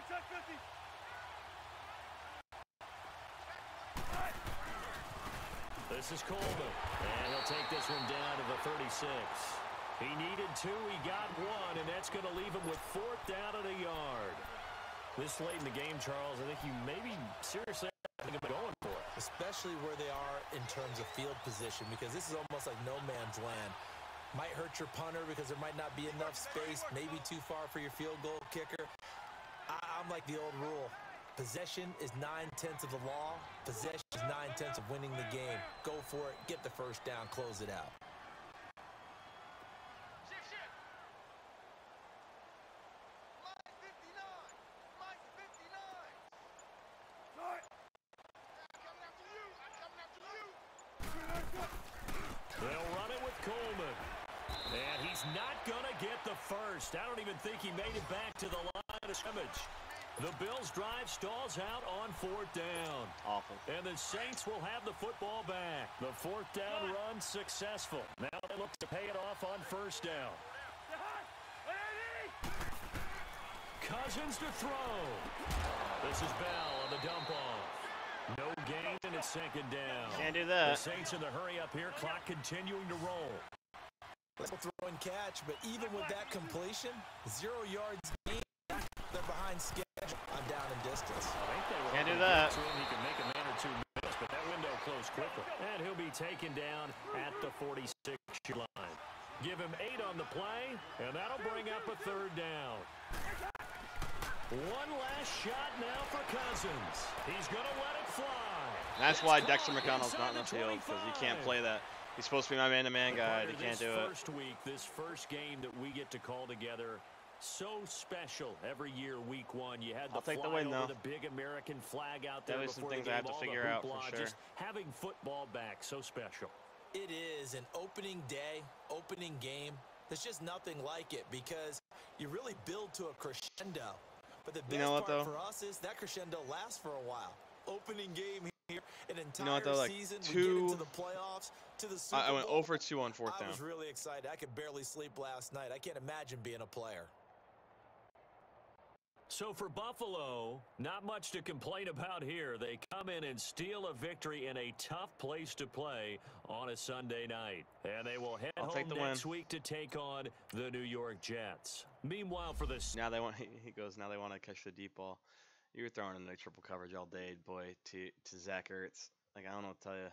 Check 50. The This is Coleman, and he'll take this one down to the 36. He needed 2, he got 1, and that's going to leave him with 4th down at a yard. This late in the game, Charles, I think you maybe seriously think about going for it. Especially where they are in terms of field position, because this is almost like no man's land. Might hurt your punter because there might not be enough space, maybe too far for your field goal kicker. I'm like the old rule. Possession is 9/10 of the law. Possession is 9/10 of winning the game. Go for it, get the first down, close it out. They'll run it with Coleman. And he's not going to get the first. I don't even think he made it back to the line of scrimmage. The Bills' drive stalls out on 4th down. Awful. And the Saints will have the football back. The 4th down run successful. Now they look to pay it off on 1st down. Cousins to throw. This is Bell on the dump off. No gain, and it's 2nd down. Can't do that. The Saints in the hurry up here. Clock continuing to roll. Let's throw and catch, but even with that completion, 0 yards gain, they're behind schedule. I'm down in distance. Can't do that. He can make a man or 2 miss, but that window closed quickly. And he'll be taken down at the 46-yard line. Give him 8 on the play, and that'll bring up a 3rd down. One last shot now for Cousins. He's going to let it fly. That's why Dexter McConnell's not in the field, because he can't play that. He's supposed to be my man-to-man guy. He can't do it. First week, this first game that we get to call together, so special every year. Week 1, you had the I'll take the win, though. the big American flag out there. There's some before things the I game, have to all the figure out for hoopla, sure. Just having football back, so special. It is an opening day, opening game. There's just nothing like it because you really build to a crescendo. But the best part for us is that crescendo lasts for a while. Opening game here, an entire season, we get into the playoffs, to the Super Bowl. I went 0 for 2 on 4th down. I was really excited. I could barely sleep last night. I can't imagine being a player. So for Buffalo, not much to complain about here. They come in and steal a victory in a tough place to play on a Sunday night. And they will head home next week to take on the New York Jets. Meanwhile, for this... Now they want, he goes, now they want to catch the deep ball. You were throwing in the triple coverage all day, boy, to Zach Ertz. Like, I don't know what to tell you.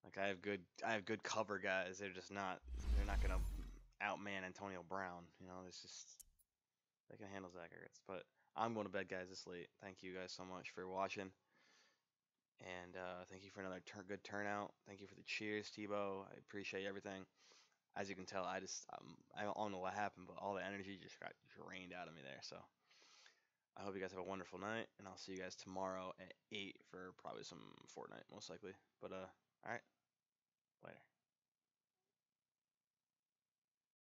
Like, I have good cover guys. They're not going to outman Antonio Brown. You know, it's just... They can handle Zach Ertz. But I'm going to bed, guys, this late. Thank you guys so much for watching. And thank you for another good turnout. Thank you for the cheers, Tebow. I appreciate everything. As you can tell, I don't know what happened, but all the energy just got drained out of me there. So I hope you guys have a wonderful night. And I'll see you guys tomorrow at 8 for probably some Fortnite, most likely. But, all right. Later.